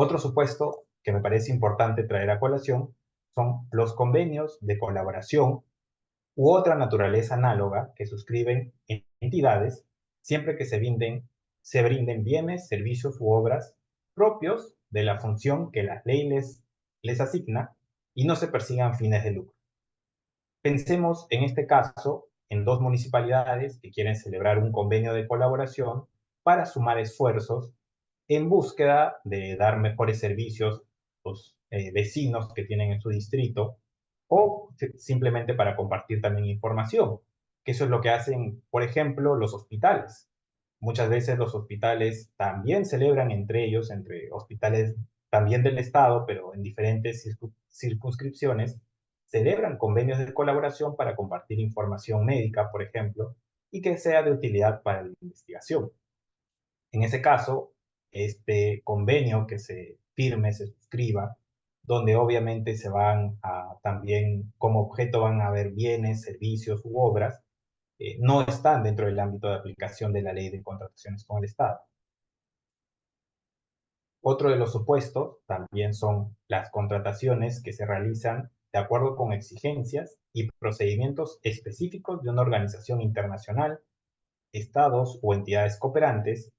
Otro supuesto que me parece importante traer a colación son los convenios de colaboración u otra naturaleza análoga que suscriben entidades siempre que se brinden bienes, servicios u obras propios de la función que la ley les asigna y no se persigan fines de lucro. Pensemos en este caso en dos municipalidades que quieren celebrar un convenio de colaboración para sumar esfuerzos en búsqueda de dar mejores servicios a los vecinos que tienen en su distrito o simplemente para compartir también información, que eso es lo que hacen, por ejemplo, los hospitales. Muchas veces los hospitales también celebran entre ellos, entre hospitales también del Estado, pero en diferentes circunscripciones, celebran convenios de colaboración para compartir información médica, por ejemplo, y que sea de utilidad para la investigación. En ese caso, este convenio que se firme, se suscriba, donde obviamente se van a también, como objeto van a haber bienes, servicios u obras, no están dentro del ámbito de aplicación de la ley de contrataciones con el Estado. Otro de los supuestos también son las contrataciones que se realizan de acuerdo con exigencias y procedimientos específicos de una organización internacional, estados o entidades cooperantes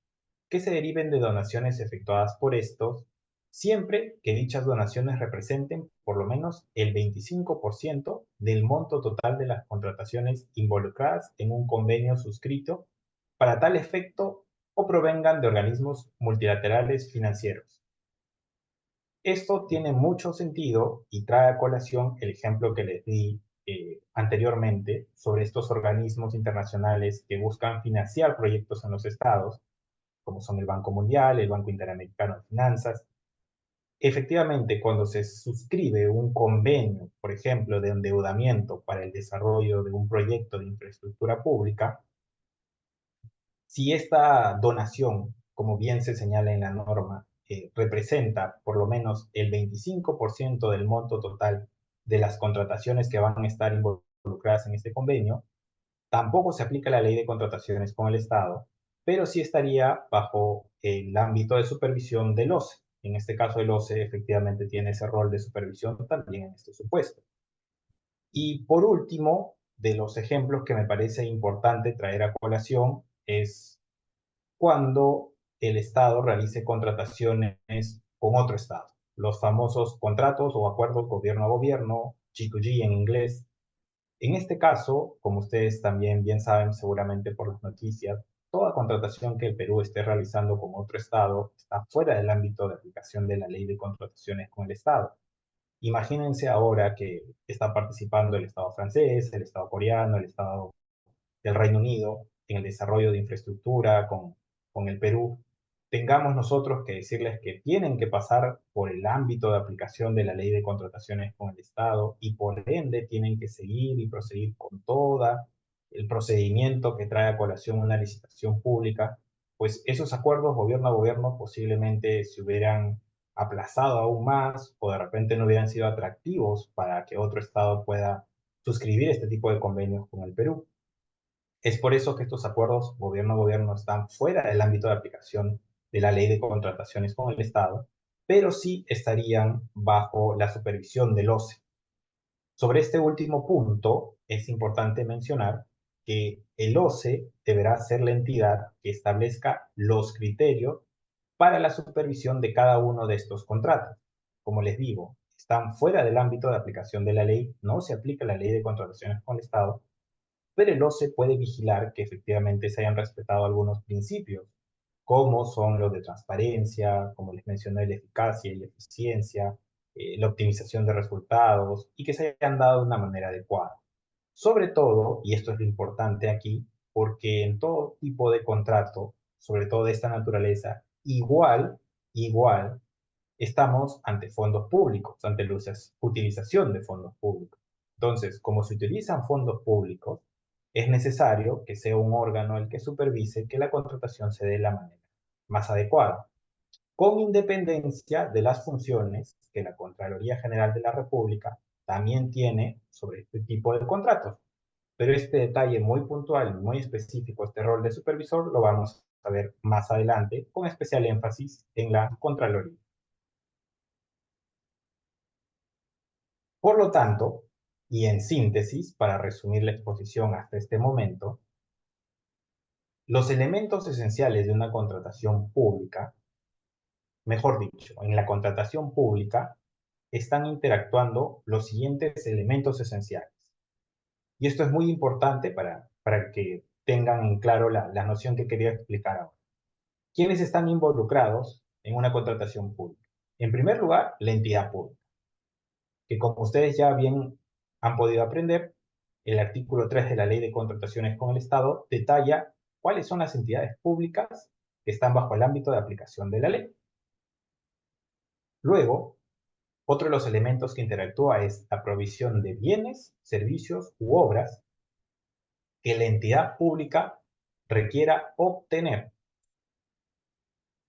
que se deriven de donaciones efectuadas por estos, siempre que dichas donaciones representen por lo menos el 25% del monto total de las contrataciones involucradas en un convenio suscrito para tal efecto o provengan de organismos multilaterales financieros. Esto tiene mucho sentido y trae a colación el ejemplo que les di anteriormente sobre estos organismos internacionales que buscan financiar proyectos en los estados, como son el Banco Mundial, el Banco Interamericano de Finanzas. Efectivamente, cuando se suscribe un convenio, por ejemplo, de endeudamiento para el desarrollo de un proyecto de infraestructura pública, si esta donación, como bien se señala en la norma, representa por lo menos el 25% del monto total de las contrataciones que van a estar involucradas en este convenio, tampoco se aplica la ley de contrataciones con el Estado, pero sí estaría bajo el ámbito de supervisión del OCE. En este caso, el OCE efectivamente tiene ese rol de supervisión también en este supuesto. Y por último, de los ejemplos que me parece importante traer a colación es cuando el Estado realice contrataciones con otro Estado. Los famosos contratos o acuerdos gobierno a gobierno, G2G en inglés. En este caso, como ustedes también bien saben seguramente por las noticias, toda contratación que el Perú esté realizando con otro Estado está fuera del ámbito de aplicación de la ley de contrataciones con el Estado. Imagínense ahora que está participando el Estado francés, el Estado coreano, el Estado del Reino Unido en el desarrollo de infraestructura con el Perú, tengamos nosotros que decirles que tienen que pasar por el ámbito de aplicación de la ley de contrataciones con el Estado y por ende tienen que seguir y proseguir con todo el procedimiento que trae a colación una licitación pública, pues esos acuerdos gobierno a gobierno posiblemente se hubieran aplazado aún más o de repente no hubieran sido atractivos para que otro Estado pueda suscribir este tipo de convenios con el Perú. Es por eso que estos acuerdos gobierno a gobierno están fuera del ámbito de aplicación de la ley de contrataciones con el Estado, pero sí estarían bajo la supervisión del OCE. Sobre este último punto, es importante mencionar que el OCE deberá ser la entidad que establezca los criterios para la supervisión de cada uno de estos contratos. Como les digo, están fuera del ámbito de aplicación de la ley, no se aplica la ley de contrataciones con el Estado, pero el OCE puede vigilar que efectivamente se hayan respetado algunos principios, como son los de transparencia, como les mencioné, la eficacia y la eficiencia, la optimización de resultados y que se hayan dado de una manera adecuada. Sobre todo, y esto es lo importante aquí, porque en todo tipo de contrato, sobre todo de esta naturaleza, igual, estamos ante fondos públicos, ante la utilización de fondos públicos. Entonces, como se utilizan fondos públicos, es necesario que sea un órgano el que supervise que la contratación se dé de la manera más adecuada, con independencia de las funciones que la Contraloría General de la República también tiene sobre este tipo de contratos. Pero este detalle muy puntual y muy específico, este rol de supervisor, lo vamos a ver más adelante, con especial énfasis en la Contraloría. Por lo tanto, y en síntesis, para resumir la exposición hasta este momento, los elementos esenciales de una contratación pública, mejor dicho, en la contratación pública, están interactuando los siguientes elementos esenciales. Y esto es muy importante para que tengan en claro la noción que quería explicar ahora. ¿Quiénes están involucrados en una contratación pública? En primer lugar, la entidad pública, que como ustedes ya bien han podido aprender, el artículo 3 de la Ley de Contrataciones con el Estado detalla cuáles son las entidades públicas que están bajo el ámbito de aplicación de la ley. Luego, otro de los elementos que interactúa es la provisión de bienes, servicios u obras que la entidad pública requiera obtener.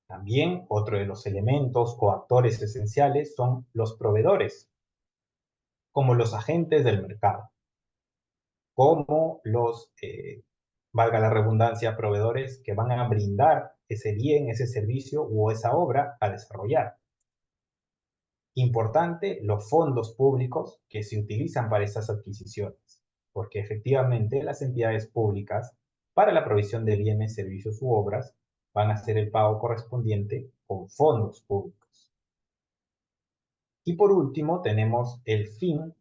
También otro de los elementos o actores esenciales son los proveedores, como los agentes del mercado, como los, valga la redundancia, proveedores que van a brindar ese bien, ese servicio o esa obra a desarrollar. Importante, los fondos públicos que se utilizan para estas adquisiciones, porque efectivamente las entidades públicas, para la provisión de bienes, servicios u obras, van a hacer el pago correspondiente con fondos públicos. Y por último, tenemos el fin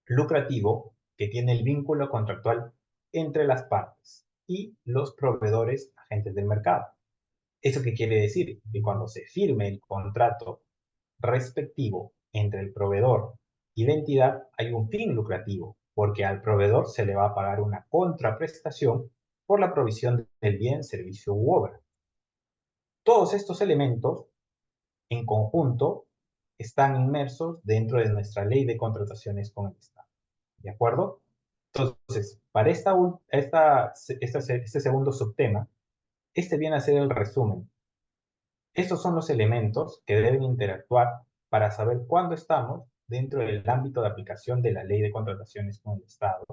lucrativo que tiene el vínculo contractual entre las partes y los proveedores agentes del mercado. ¿Eso qué quiere decir? Que cuando se firme el contrato respectivo entre el proveedor y la entidad hay un fin lucrativo, porque al proveedor se le va a pagar una contraprestación por la provisión del bien, servicio u obra. Todos estos elementos en conjunto están inmersos dentro de nuestra ley de contrataciones con el Estado. ¿De acuerdo? Entonces, para este segundo subtema, este viene a ser el resumen. Estos son los elementos que deben interactuar para saber cuándo estamos dentro del ámbito de aplicación de la ley de contrataciones con el Estado.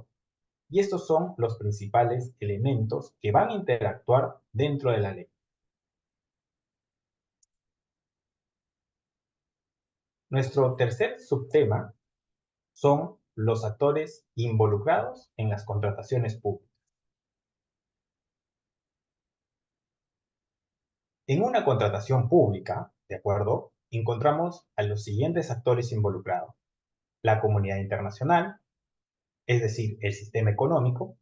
Y estos son los principales elementos que van a interactuar dentro de la ley. Nuestro tercer subtema son los actores involucrados en las contrataciones públicas. En una contratación pública, ¿de acuerdo? Encontramos a los siguientes actores involucrados. La comunidad internacional, es decir, el sistema económico.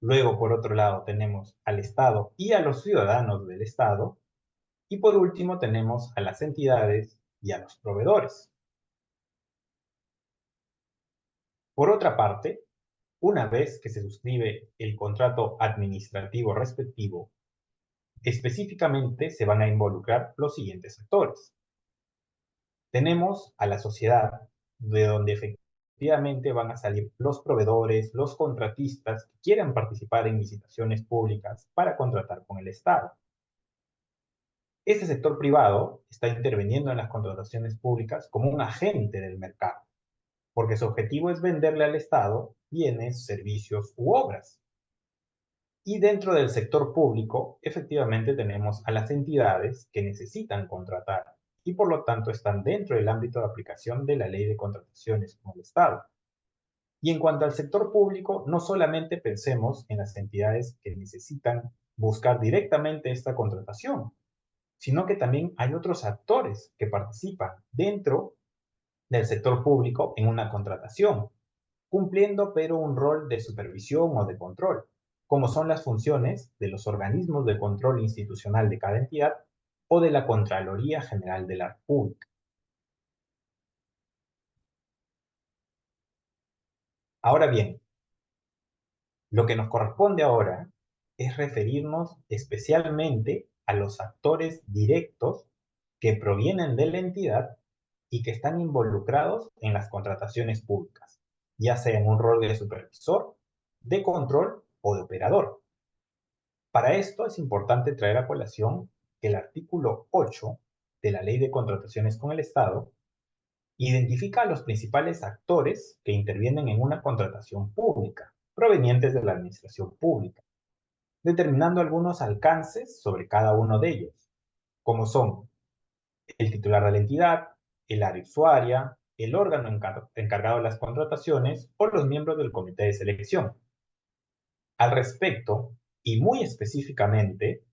Luego, por otro lado, tenemos al Estado y a los ciudadanos del Estado. Y por último, tenemos a las entidades y a los proveedores. Por otra parte, una vez que se suscribe el contrato administrativo respectivo, específicamente se van a involucrar los siguientes actores. Tenemos a la sociedad, de donde efectivamente van a salir los proveedores, los contratistas que quieran participar en licitaciones públicas para contratar con el Estado. Este sector privado está interviniendo en las contrataciones públicas como un agente del mercado, porque su objetivo es venderle al Estado bienes, servicios u obras. Y dentro del sector público, efectivamente tenemos a las entidades que necesitan contratar y por lo tanto están dentro del ámbito de aplicación de la ley de contrataciones con el Estado. Y en cuanto al sector público, no solamente pensemos en las entidades que necesitan buscar directamente esta contratación, sino que también hay otros actores que participan dentro del sector público en una contratación, cumpliendo pero un rol de supervisión o de control, como son las funciones de los organismos de control institucional de cada entidad o de la Contraloría General de la República. Ahora bien, lo que nos corresponde ahora es referirnos especialmente a los actores directos que provienen de la entidad y que están involucrados en las contrataciones públicas, ya sea en un rol de supervisor, de control o de operador. Para esto es importante traer a colación que el artículo 8 de la Ley de Contrataciones con el Estado identifica a los principales actores que intervienen en una contratación pública, provenientes de la administración pública, determinando algunos alcances sobre cada uno de ellos, como son el titular de la entidad, el área usuaria, el órgano encargado de las contrataciones o los miembros del comité de selección. Al respecto, y muy específicamente,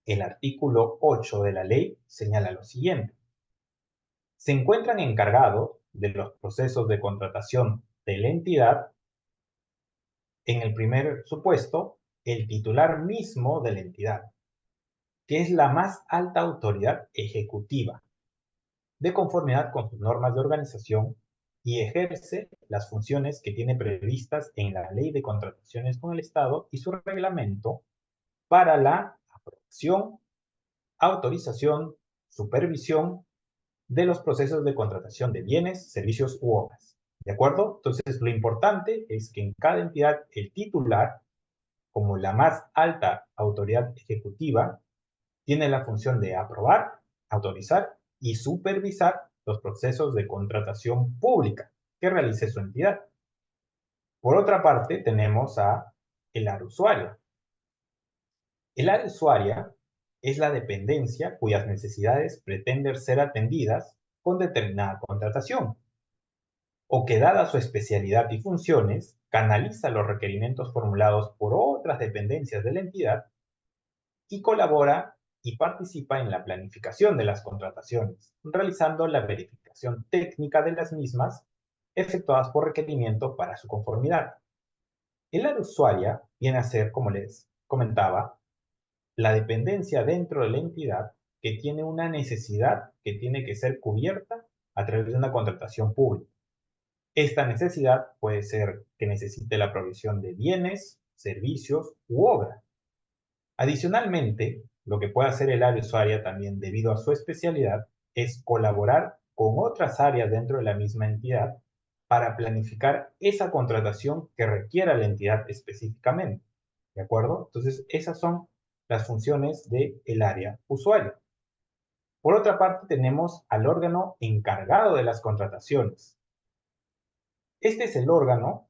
el artículo 8 de la ley señala lo siguiente. Se encuentran encargados de los procesos de contratación de la entidad, en el primer supuesto, el titular mismo de la entidad, que es la más alta autoridad ejecutiva, de conformidad con sus normas de organización y ejerce las funciones que tiene previstas en la Ley de Contrataciones con el Estado y su reglamento para la aprobación, autorización, supervisión de los procesos de contratación de bienes, servicios u obras. ¿De acuerdo? Entonces, lo importante es que en cada entidad el titular, como la más alta autoridad ejecutiva, tiene la función de aprobar, autorizar y supervisar los procesos de contratación pública que realice su entidad. Por otra parte, tenemos a el área usuaria. El área usuaria es la dependencia cuyas necesidades pretenden ser atendidas con determinada contratación, o que dada su especialidad y funciones, canaliza los requerimientos formulados por otras dependencias de la entidad y colabora y participa en la planificación de las contrataciones, realizando la verificación técnica de las mismas efectuadas por requerimiento para su conformidad. El área usuaria viene a ser, como les comentaba, la dependencia dentro de la entidad que tiene una necesidad que tiene que ser cubierta a través de una contratación pública. Esta necesidad puede ser que necesite la provisión de bienes, servicios u obras. Adicionalmente, lo que puede hacer el área usuaria también debido a su especialidad es colaborar con otras áreas dentro de la misma entidad para planificar esa contratación que requiera la entidad específicamente. ¿De acuerdo? Entonces, esas son las funciones del área usuaria. Por otra parte, tenemos al órgano encargado de las contrataciones. Este es el órgano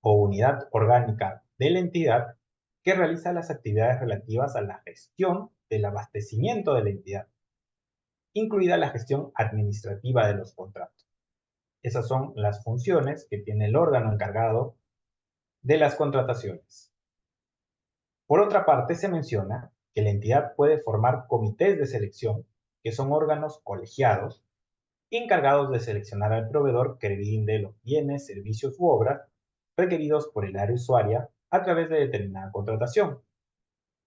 o unidad orgánica de la entidad que realiza las actividades relativas a la gestión del abastecimiento de la entidad, incluida la gestión administrativa de los contratos. Esas son las funciones que tiene el órgano encargado de las contrataciones. Por otra parte, se menciona que la entidad puede formar comités de selección, que son órganos colegiados encargados de seleccionar al proveedor que brinde los bienes, servicios u obras requeridos por el área usuaria a través de determinada contratación.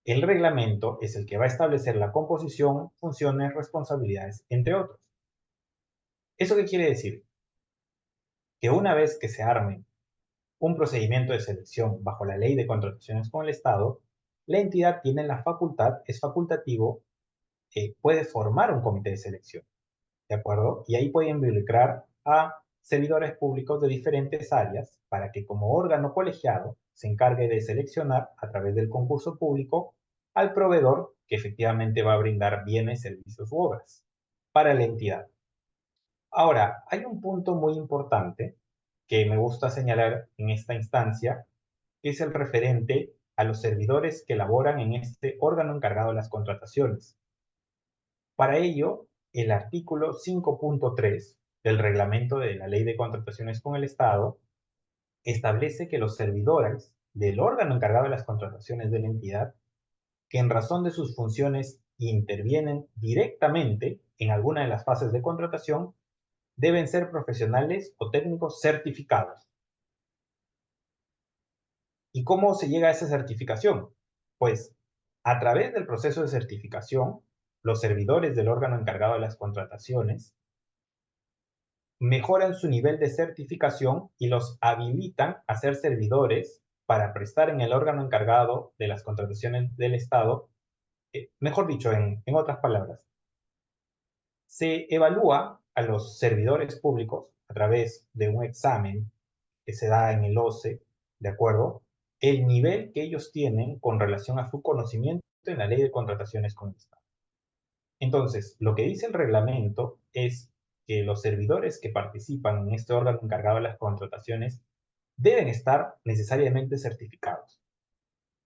El reglamento es el que va a establecer la composición, funciones, responsabilidades, entre otros. ¿Eso qué quiere decir? Que una vez que se arme un procedimiento de selección bajo la Ley de Contrataciones con el Estado, la entidad tiene la facultad, es facultativo, puede formar un comité de selección. ¿De acuerdo? Y ahí puede involucrar a servidores públicos de diferentes áreas para que como órgano colegiado se encargue de seleccionar a través del concurso público al proveedor que efectivamente va a brindar bienes, servicios u obras para la entidad. Ahora, hay un punto muy importante que me gusta señalar en esta instancia, que es el referente a los servidores que laboran en este órgano encargado de las contrataciones. Para ello, el artículo 5.3 del reglamento de la Ley de Contrataciones con el Estado establece que los servidores del órgano encargado de las contrataciones de la entidad, que en razón de sus funciones intervienen directamente en alguna de las fases de contratación, deben ser profesionales o técnicos certificados. ¿Y cómo se llega a esa certificación? Pues a través del proceso de certificación, los servidores del órgano encargado de las contrataciones mejoran su nivel de certificación y los habilitan a ser servidores para prestar en el órgano encargado de las contrataciones del Estado. Mejor dicho, en otras palabras, se evalúa a los servidores públicos a través de un examen que se da en el OCE, ¿de acuerdo? El nivel que ellos tienen con relación a su conocimiento en la ley de contrataciones con el Estado. Entonces, lo que dice el reglamento es que los servidores que participan en este órgano encargado de las contrataciones deben estar necesariamente certificados.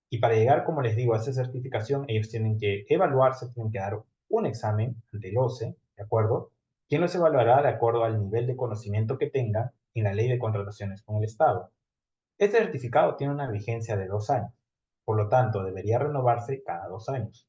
Y para llegar, como les digo, a esa certificación, ellos tienen que evaluarse, tienen que dar un examen ante el OCE, ¿de acuerdo? quien los evaluará de acuerdo al nivel de conocimiento que tengan en la ley de contrataciones con el Estado. Este certificado tiene una vigencia de 2 años, por lo tanto debería renovarse cada 2 años.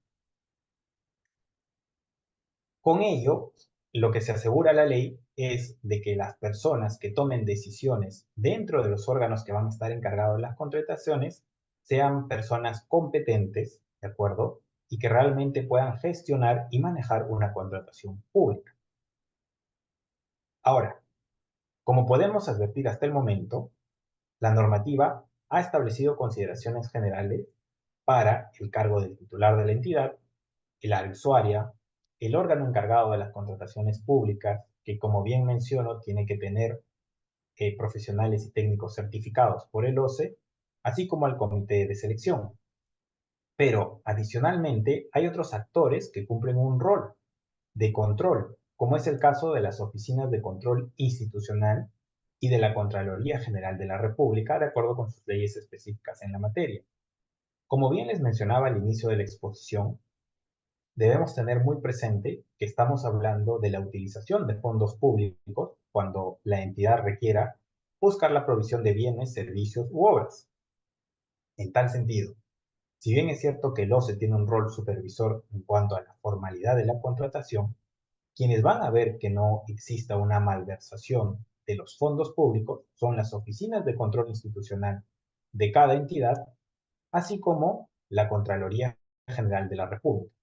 Con ello, lo que se asegura la ley es de que las personas que tomen decisiones dentro de los órganos que van a estar encargados de las contrataciones sean personas competentes, ¿de acuerdo? Y que realmente puedan gestionar y manejar una contratación pública. Ahora, como podemos advertir hasta el momento, la normativa ha establecido consideraciones generales para el cargo del titular de la entidad, el área usuaria, el órgano encargado de las contrataciones públicas, que como bien menciono, tiene que tener profesionales y técnicos certificados por el OCE, así como al comité de selección. Pero adicionalmente hay otros actores que cumplen un rol de control, como es el caso de las oficinas de control institucional y de la Contraloría General de la República, de acuerdo con sus leyes específicas en la materia. Como bien les mencionaba al inicio de la exposición, debemos tener muy presente que estamos hablando de la utilización de fondos públicos cuando la entidad requiera buscar la provisión de bienes, servicios u obras. En tal sentido, si bien es cierto que el OCE tiene un rol supervisor en cuanto a la formalidad de la contratación, quienes van a ver que no exista una malversación de los fondos públicos son las oficinas de control institucional de cada entidad, así como la Contraloría General de la República.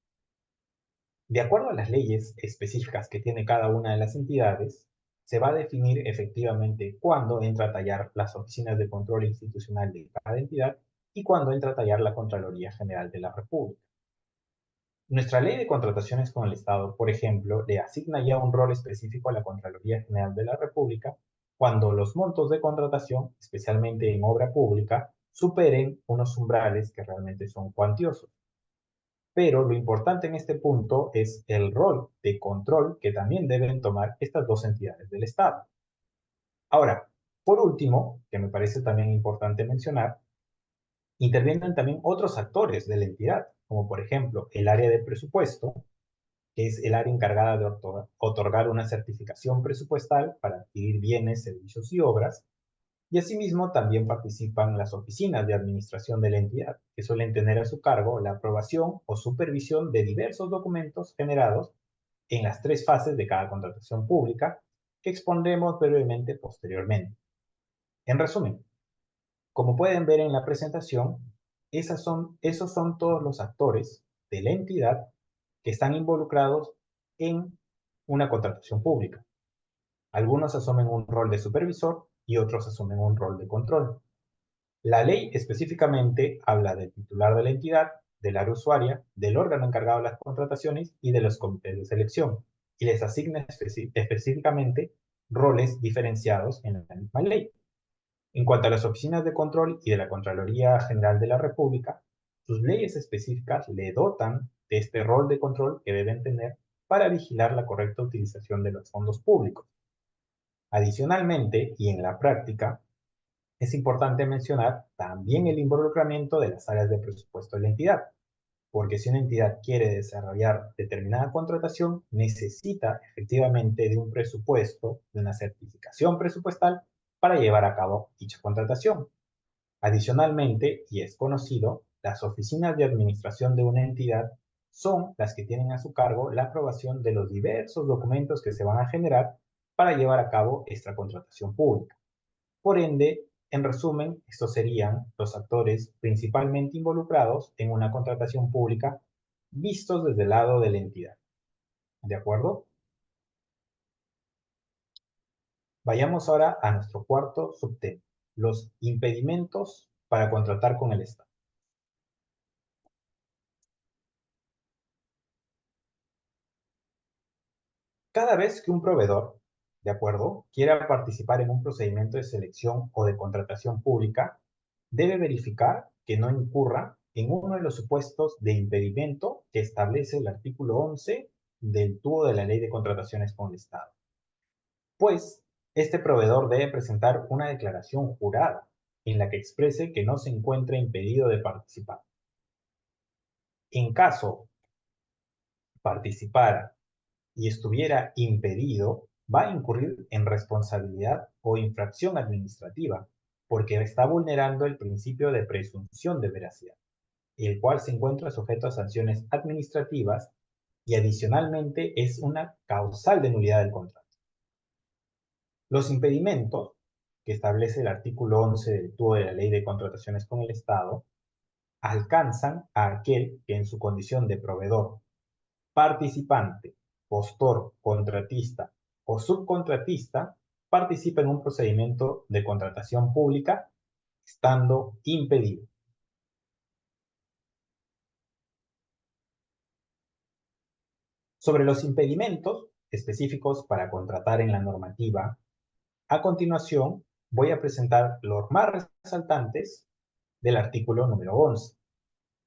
De acuerdo a las leyes específicas que tiene cada una de las entidades, se va a definir efectivamente cuándo entra a tallar las oficinas de control institucional de cada entidad y cuándo entra a tallar la Contraloría General de la República. Nuestra ley de contrataciones con el Estado, por ejemplo, le asigna ya un rol específico a la Contraloría General de la República cuando los montos de contratación, especialmente en obra pública, superen unos umbrales que realmente son cuantiosos. Pero lo importante en este punto es el rol de control que también deben tomar estas dos entidades del Estado. Ahora, por último, que me parece también importante mencionar, intervienen también otros actores de la entidad, como por ejemplo el área de presupuesto, que es el área encargada de otorgar una certificación presupuestal para adquirir bienes, servicios y obras, y asimismo también participan las oficinas de administración de la entidad, que suelen tener a su cargo la aprobación o supervisión de diversos documentos generados en las 3 fases de cada contratación pública, que expondremos brevemente posteriormente. En resumen, como pueden ver en la presentación, esos son todos los actores de la entidad que están involucrados en una contratación pública. Algunos asumen un rol de supervisor y otros asumen un rol de control. La ley específicamente habla del titular de la entidad, del área usuaria, del órgano encargado de las contrataciones y de los comités de selección, y les asigna específicamente roles diferenciados en la misma ley. En cuanto a las oficinas de control y de la Contraloría General de la República, sus leyes específicas le dotan de este rol de control que deben tener para vigilar la correcta utilización de los fondos públicos. Adicionalmente, y en la práctica, es importante mencionar también el involucramiento de las áreas de presupuesto de la entidad, porque si una entidad quiere desarrollar determinada contratación, necesita efectivamente de un presupuesto, de una certificación presupuestal para llevar a cabo dicha contratación. Adicionalmente, y es conocido, las oficinas de administración de una entidad son las que tienen a su cargo la aprobación de los diversos documentos que se van a generar para llevar a cabo esta contratación pública. Por ende, en resumen, estos serían los actores principalmente involucrados en una contratación pública vistos desde el lado de la entidad. ¿De acuerdo? Vayamos ahora a nuestro cuarto subtema, los impedimentos para contratar con el Estado. Cada vez que un proveedor, ¿de acuerdo?, quiera participar en un procedimiento de selección o de contratación pública, debe verificar que no incurra en uno de los supuestos de impedimento que establece el artículo 11 del TUO de la Ley de Contrataciones con el Estado. Pues, este proveedor debe presentar una declaración jurada en la que exprese que no se encuentra impedido de participar. En caso participara y estuviera impedido, va a incurrir en responsabilidad o infracción administrativa, porque está vulnerando el principio de presunción de veracidad, el cual se encuentra sujeto a sanciones administrativas y adicionalmente es una causal de nulidad del contrato. Los impedimentos, que establece el artículo 11 del TUO de la Ley de Contrataciones con el Estado, alcanzan a aquel que en su condición de proveedor, participante, postor, contratista o subcontratista participa en un procedimiento de contratación pública estando impedido. Sobre los impedimentos específicos para contratar en la normativa, a continuación voy a presentar los más resaltantes del artículo número 11.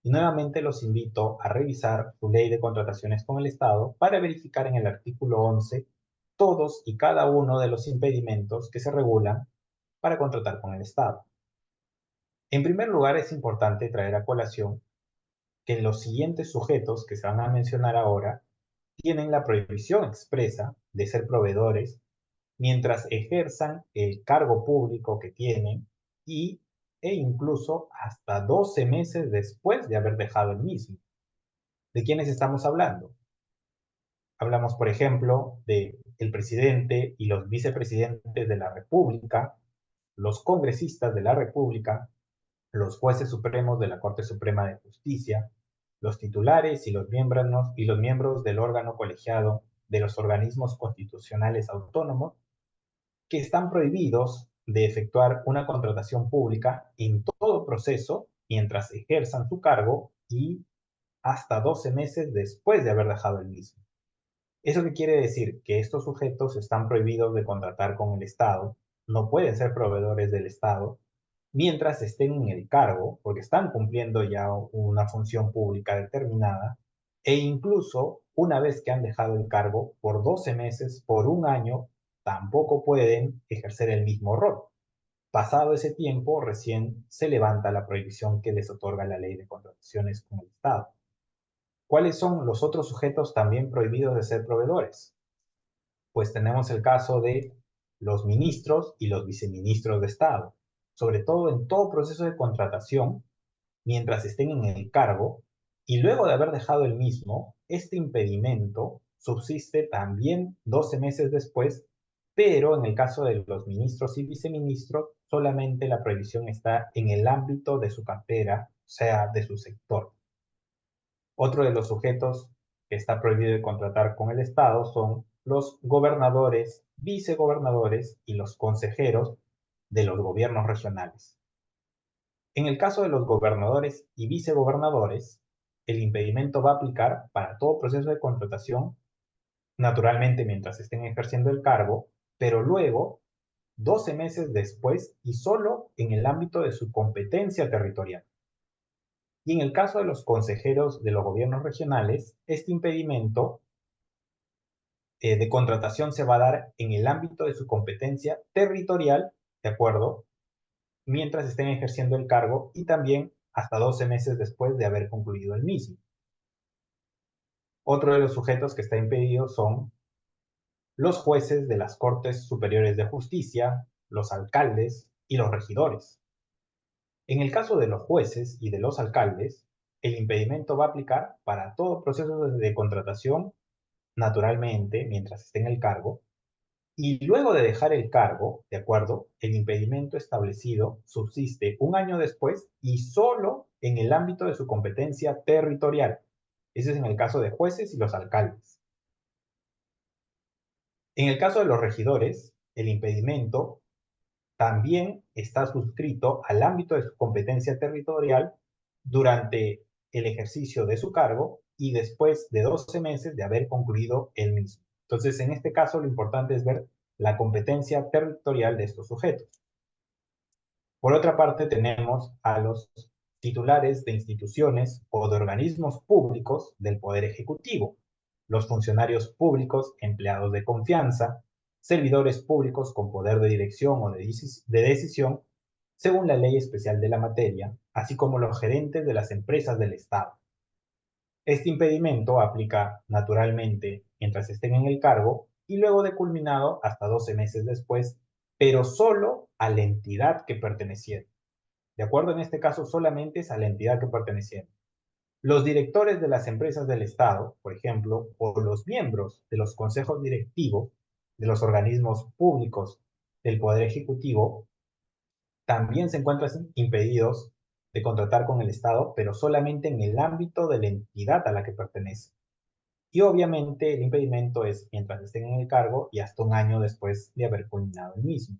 Y nuevamente los invito a revisar su ley de contrataciones con el Estado para verificar en el artículo 11 todos y cada uno de los impedimentos que se regulan para contratar con el Estado. En primer lugar, es importante traer a colación que los siguientes sujetos que se van a mencionar ahora tienen la prohibición expresa de ser proveedores mientras ejerzan el cargo público que tienen e incluso hasta 12 meses después de haber dejado el mismo. ¿De quiénes estamos hablando? Hablamos, por ejemplo, de el presidente y los vicepresidentes de la República, los congresistas de la República, los jueces supremos de la Corte Suprema de Justicia, los titulares y los miembros del órgano colegiado de los organismos constitucionales autónomos que están prohibidos de efectuar una contratación pública en todo proceso mientras ejerzan su cargo y hasta 12 meses después de haber dejado el mismo. ¿Eso qué quiere decir? Que estos sujetos están prohibidos de contratar con el Estado, no pueden ser proveedores del Estado, mientras estén en el cargo, porque están cumpliendo ya una función pública determinada, e incluso una vez que han dejado el cargo, por 12 meses, por un año, tampoco pueden ejercer el mismo rol. Pasado ese tiempo, recién se levanta la prohibición que les otorga la ley de contrataciones con el Estado. ¿Cuáles son los otros sujetos también prohibidos de ser proveedores? Pues tenemos el caso de los ministros y los viceministros de Estado, sobre todo en todo proceso de contratación, mientras estén en el cargo, y luego de haber dejado el mismo, este impedimento subsiste también 12 meses después, pero en el caso de los ministros y viceministros, solamente la prohibición está en el ámbito de su cartera, o sea, de su sector. Otro de los sujetos que está prohibido de contratar con el Estado son los gobernadores, vicegobernadores y los consejeros de los gobiernos regionales. En el caso de los gobernadores y vicegobernadores, el impedimento va a aplicar para todo proceso de contratación, naturalmente mientras estén ejerciendo el cargo, pero luego, 12 meses después y solo en el ámbito de su competencia territorial. Y en el caso de los consejeros de los gobiernos regionales, este impedimento de contratación se va a dar en el ámbito de su competencia territorial, ¿de acuerdo? Mientras estén ejerciendo el cargo y también hasta 12 meses después de haber concluido el mismo. Otro de los sujetos que está impedido son los jueces de las Cortes Superiores de Justicia, los alcaldes y los regidores. En el caso de los jueces y de los alcaldes, el impedimento va a aplicar para todo proceso de contratación, naturalmente, mientras esté en el cargo, y luego de dejar el cargo, ¿de acuerdo? El impedimento establecido subsiste un año después y solo en el ámbito de su competencia territorial. Ese es en el caso de jueces y los alcaldes. En el caso de los regidores, el impedimento también está suscrito al ámbito de su competencia territorial durante el ejercicio de su cargo y después de 12 meses de haber concluido el mismo. Entonces, en este caso, lo importante es ver la competencia territorial de estos sujetos. Por otra parte, tenemos a los titulares de instituciones o de organismos públicos del Poder Ejecutivo, los funcionarios públicos empleados de confianza, servidores públicos con poder de dirección o de decisión, según la ley especial de la materia, así como los gerentes de las empresas del Estado. Este impedimento aplica naturalmente mientras estén en el cargo y luego de culminado hasta 12 meses después, pero solo a la entidad que pertenecieron. De acuerdo, en este caso solamente es a la entidad que pertenecieron. Los directores de las empresas del Estado, por ejemplo, o los miembros de los consejos directivos de los organismos públicos del Poder Ejecutivo, también se encuentran impedidos de contratar con el Estado, pero solamente en el ámbito de la entidad a la que pertenece. Y obviamente el impedimento es mientras estén en el cargo y hasta un año después de haber culminado el mismo.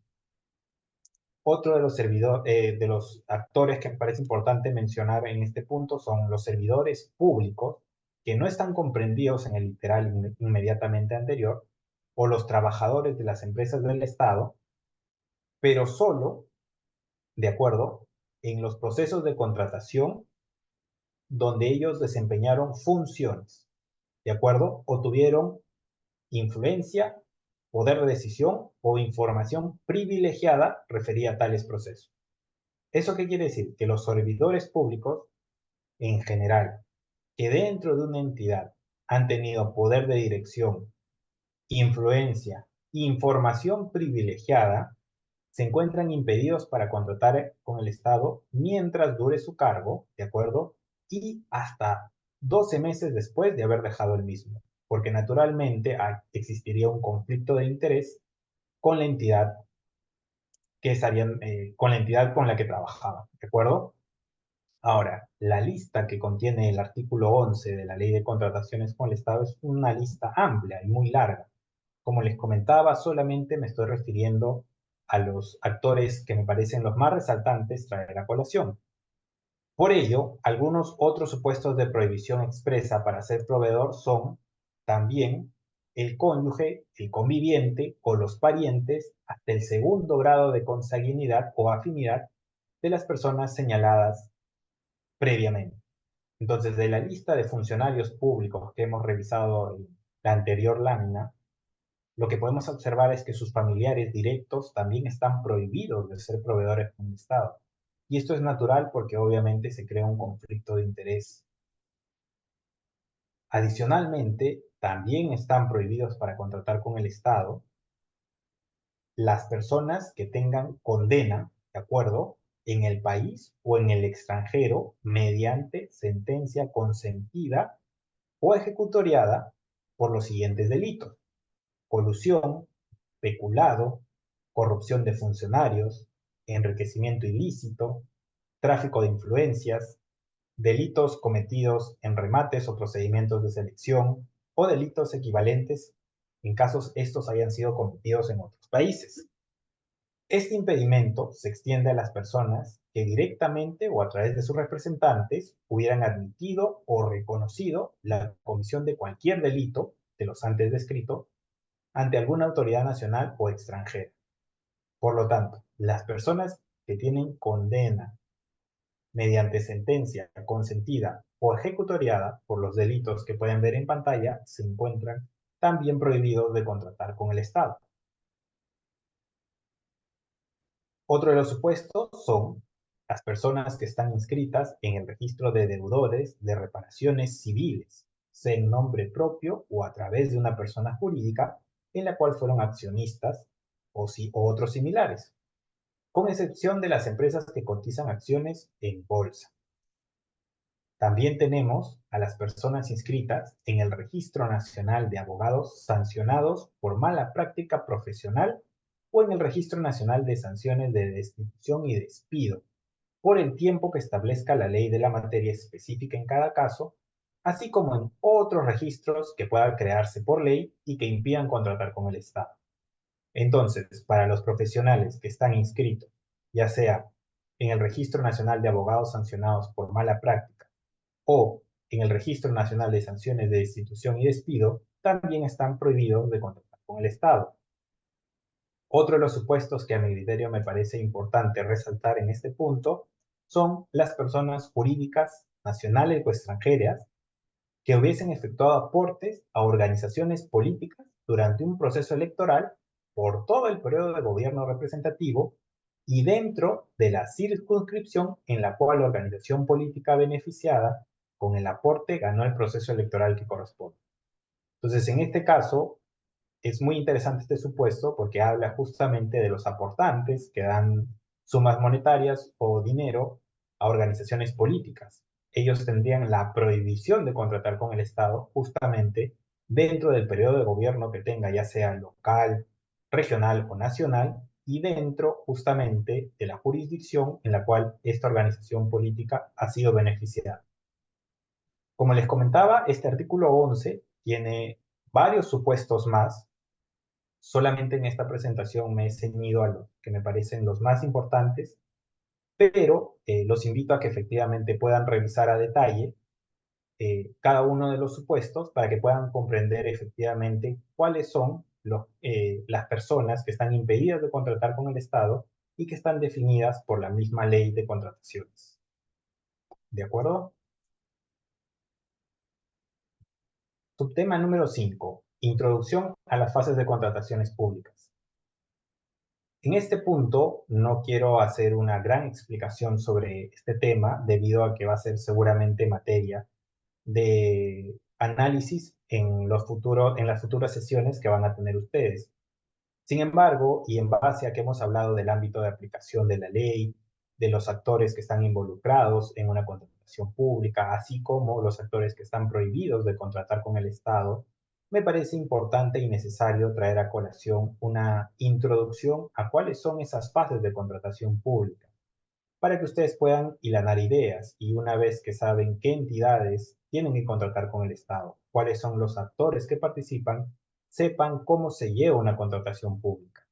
Otro de los actores que me parece importante mencionar en este punto son los servidores públicos, que no están comprendidos en el literal inmediatamente anterior, o los trabajadores de las empresas del Estado, pero solo, de acuerdo, en los procesos de contratación donde ellos desempeñaron funciones, ¿de acuerdo? O tuvieron influencia, poder de decisión o información privilegiada referida a tales procesos. ¿Eso qué quiere decir? Que los servidores públicos, en general, que dentro de una entidad han tenido poder de dirección, influencia, información privilegiada, se encuentran impedidos para contratar con el Estado mientras dure su cargo, ¿de acuerdo? Y hasta 12 meses después de haber dejado el mismo, porque naturalmente existiría un conflicto de interés con la entidad con la entidad con la que trabajaban, ¿de acuerdo? Ahora, la lista que contiene el artículo 11 de la Ley de Contrataciones con el Estado es una lista amplia y muy larga. Como les comentaba, solamente me estoy refiriendo a los actores que me parecen los más resaltantes traer a colación. Por ello, algunos otros supuestos de prohibición expresa para ser proveedor son también el cónyuge, el conviviente o los parientes hasta el segundo grado de consanguinidad o afinidad de las personas señaladas previamente. Entonces, de la lista de funcionarios públicos que hemos revisado en la anterior lámina, lo que podemos observar es que sus familiares directos también están prohibidos de ser proveedores con el Estado. Y esto es natural porque obviamente se crea un conflicto de interés. Adicionalmente, también están prohibidos para contratar con el Estado las personas que tengan condena, ¿de acuerdo?, en el país o en el extranjero mediante sentencia consentida o ejecutoriada por los siguientes delitos: colusión, peculado, corrupción de funcionarios, enriquecimiento ilícito, tráfico de influencias, delitos cometidos en remates o procedimientos de selección o delitos equivalentes en casos estos hayan sido cometidos en otros países. Este impedimento se extiende a las personas que directamente o a través de sus representantes hubieran admitido o reconocido la comisión de cualquier delito de los antes descritos ante alguna autoridad nacional o extranjera. Por lo tanto, las personas que tienen condena mediante sentencia consentida o ejecutoriada por los delitos que pueden ver en pantalla se encuentran también prohibidos de contratar con el Estado. Otro de los supuestos son las personas que están inscritas en el registro de deudores de reparaciones civiles, sea en nombre propio o a través de una persona jurídica en la cual fueron accionistas o otros similares, con excepción de las empresas que cotizan acciones en bolsa. También tenemos a las personas inscritas en el Registro Nacional de Abogados sancionados por mala práctica profesional o en el Registro Nacional de Sanciones de Destitución y Despido, por el tiempo que establezca la ley de la materia específica en cada caso, así como en otros registros que puedan crearse por ley y que impidan contratar con el Estado. Entonces, para los profesionales que están inscritos, ya sea en el Registro Nacional de Abogados sancionados por mala práctica o en el Registro Nacional de Sanciones de Destitución y Despido, también están prohibidos de contratar con el Estado. Otro de los supuestos que a mi criterio me parece importante resaltar en este punto son las personas jurídicas nacionales o extranjeras que hubiesen efectuado aportes a organizaciones políticas durante un proceso electoral por todo el periodo de gobierno representativo y dentro de la circunscripción en la cual la organización política beneficiada con el aporte ganó el proceso electoral que corresponde. Entonces, en este caso, es muy interesante este supuesto porque habla justamente de los aportantes que dan sumas monetarias o dinero a organizaciones políticas. Ellos tendrían la prohibición de contratar con el Estado justamente dentro del periodo de gobierno que tenga, ya sea local, regional o nacional, y dentro justamente de la jurisdicción en la cual esta organización política ha sido beneficiada. Como les comentaba, este artículo 11 tiene varios supuestos más. Solamente en esta presentación me he ceñido a los que me parecen los más importantes, pero los invito a que efectivamente puedan revisar a detalle cada uno de los supuestos para que puedan comprender efectivamente cuáles son las personas que están impedidas de contratar con el Estado y que están definidas por la misma ley de contrataciones. ¿De acuerdo? Subtema número 5. Introducción a las fases de contrataciones públicas. En este punto no quiero hacer una gran explicación sobre este tema debido a que va a ser seguramente materia de análisis en las futuras sesiones que van a tener ustedes. Sin embargo, y en base a que hemos hablado del ámbito de aplicación de la ley, de los actores que están involucrados en una contratación pública, así como los actores que están prohibidos de contratar con el Estado, me parece importante y necesario traer a colación una introducción a cuáles son esas fases de contratación pública, para que ustedes puedan hilanar ideas y una vez que saben qué entidades tienen que contratar con el Estado, cuáles son los actores que participan, sepan cómo se lleva una contratación pública.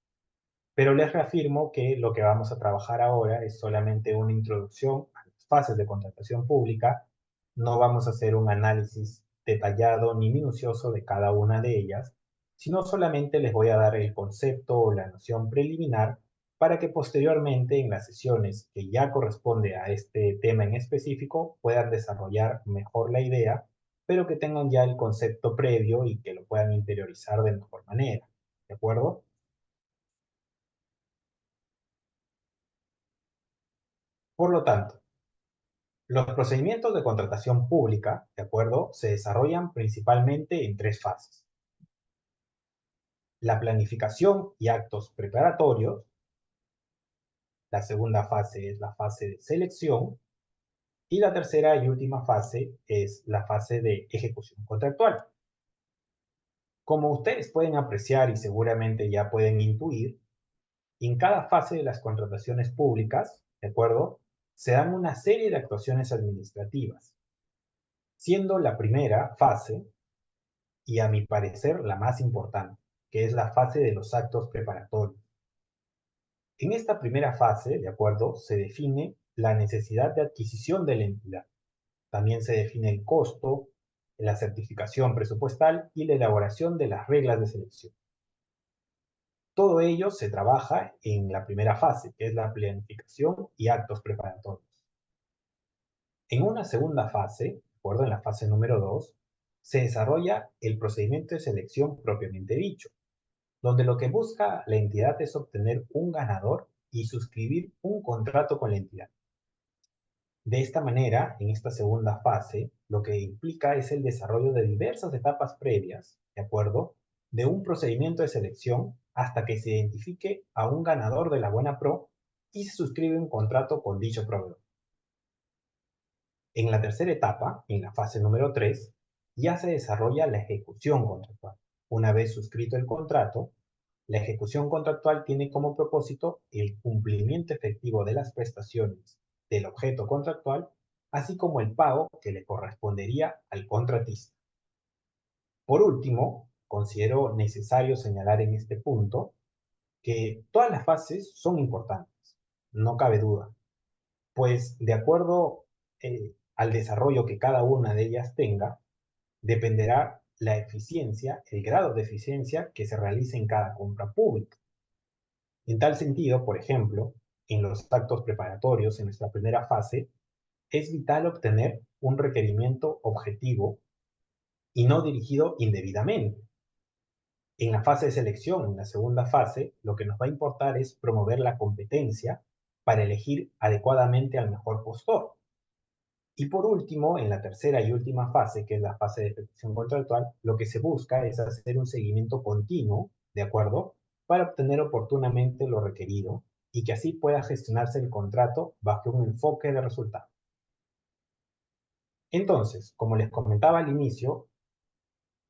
Pero les reafirmo que lo que vamos a trabajar ahora es solamente una introducción a las fases de contratación pública. No vamos a hacer un análisis detallado ni minucioso de cada una de ellas, sino solamente les voy a dar el concepto o la noción preliminar para que posteriormente en las sesiones que ya corresponde a este tema en específico puedan desarrollar mejor la idea, pero que tengan ya el concepto previo y que lo puedan interiorizar de mejor manera. ¿De acuerdo? Por lo tanto, los procedimientos de contratación pública, ¿de acuerdo?, se desarrollan principalmente en tres fases. La planificación y actos preparatorios. La segunda fase es la fase de selección. Y la tercera y última fase es la fase de ejecución contractual. Como ustedes pueden apreciar y seguramente ya pueden intuir, en cada fase de las contrataciones públicas, ¿de acuerdo?, se dan una serie de actuaciones administrativas, siendo la primera fase y a mi parecer la más importante, que es la fase de los actos preparatorios. En esta primera fase, de acuerdo, se define la necesidad de adquisición de la entidad. También se define el costo, la certificación presupuestal y la elaboración de las reglas de selección. Todo ello se trabaja en la primera fase, que es la planificación y actos preparatorios. En una segunda fase, de acuerdo, en la fase número 2, se desarrolla el procedimiento de selección propiamente dicho, donde lo que busca la entidad es obtener un ganador y suscribir un contrato con la entidad. De esta manera, en esta segunda fase, lo que implica es el desarrollo de diversas etapas previas, ¿de acuerdo?, de un procedimiento de selección hasta que se identifique a un ganador de la buena pro y se suscribe un contrato con dicho proveedor. En la tercera etapa, en la fase número 3, ya se desarrolla la ejecución contractual. Una vez suscrito el contrato, la ejecución contractual tiene como propósito el cumplimiento efectivo de las prestaciones del objeto contractual, así como el pago que le correspondería al contratista. Por último, considero necesario señalar en este punto que todas las fases son importantes, no cabe duda, pues de acuerdo al desarrollo que cada una de ellas tenga, dependerá la eficiencia, el grado de eficiencia que se realice en cada compra pública. En tal sentido, por ejemplo, en los actos preparatorios, en nuestra primera fase, es vital obtener un requerimiento objetivo y no dirigido indebidamente. En la fase de selección, en la segunda fase, lo que nos va a importar es promover la competencia para elegir adecuadamente al mejor postor. Y por último, en la tercera y última fase, que es la fase de efectuación contractual, lo que se busca es hacer un seguimiento continuo, ¿de acuerdo? Para obtener oportunamente lo requerido y que así pueda gestionarse el contrato bajo un enfoque de resultado. Entonces, como les comentaba al inicio,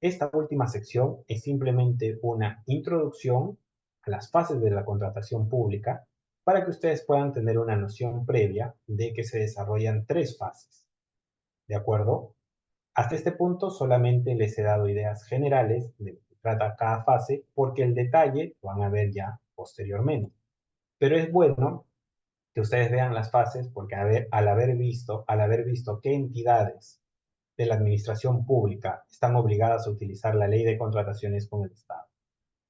esta última sección es simplemente una introducción a las fases de la contratación pública para que ustedes puedan tener una noción previa de que se desarrollan tres fases, ¿de acuerdo? Hasta este punto solamente les he dado ideas generales de lo que trata cada fase porque el detalle lo van a ver ya posteriormente. Pero es bueno que ustedes vean las fases porque al haber visto qué entidades de la administración pública están obligadas a utilizar la ley de contrataciones con el Estado,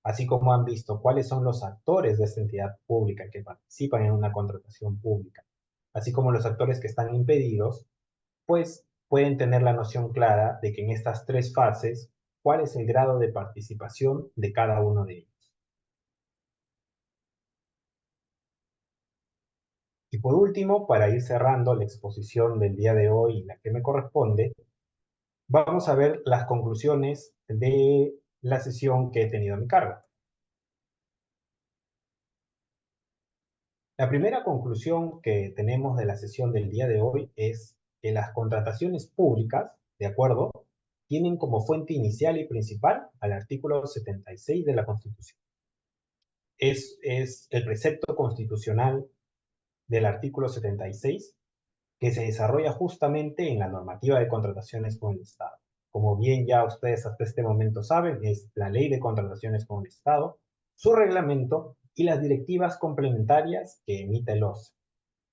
así como han visto cuáles son los actores de esta entidad pública que participan en una contratación pública, así como los actores que están impedidos, pues pueden tener la noción clara de que en estas tres fases, cuál es el grado de participación de cada uno de ellos. Y por último, para ir cerrando la exposición del día de hoy y la que me corresponde, vamos a ver las conclusiones de la sesión que he tenido a mi cargo. La primera conclusión que tenemos de la sesión del día de hoy es que las contrataciones públicas, ¿de acuerdo?, tienen como fuente inicial y principal al artículo 76 de la Constitución. Es el precepto constitucional del artículo 76 que se desarrolla justamente en la normativa de contrataciones con el Estado. Como bien ya ustedes hasta este momento saben, es la Ley de Contrataciones con el Estado, su reglamento y las directivas complementarias que emite el OCE.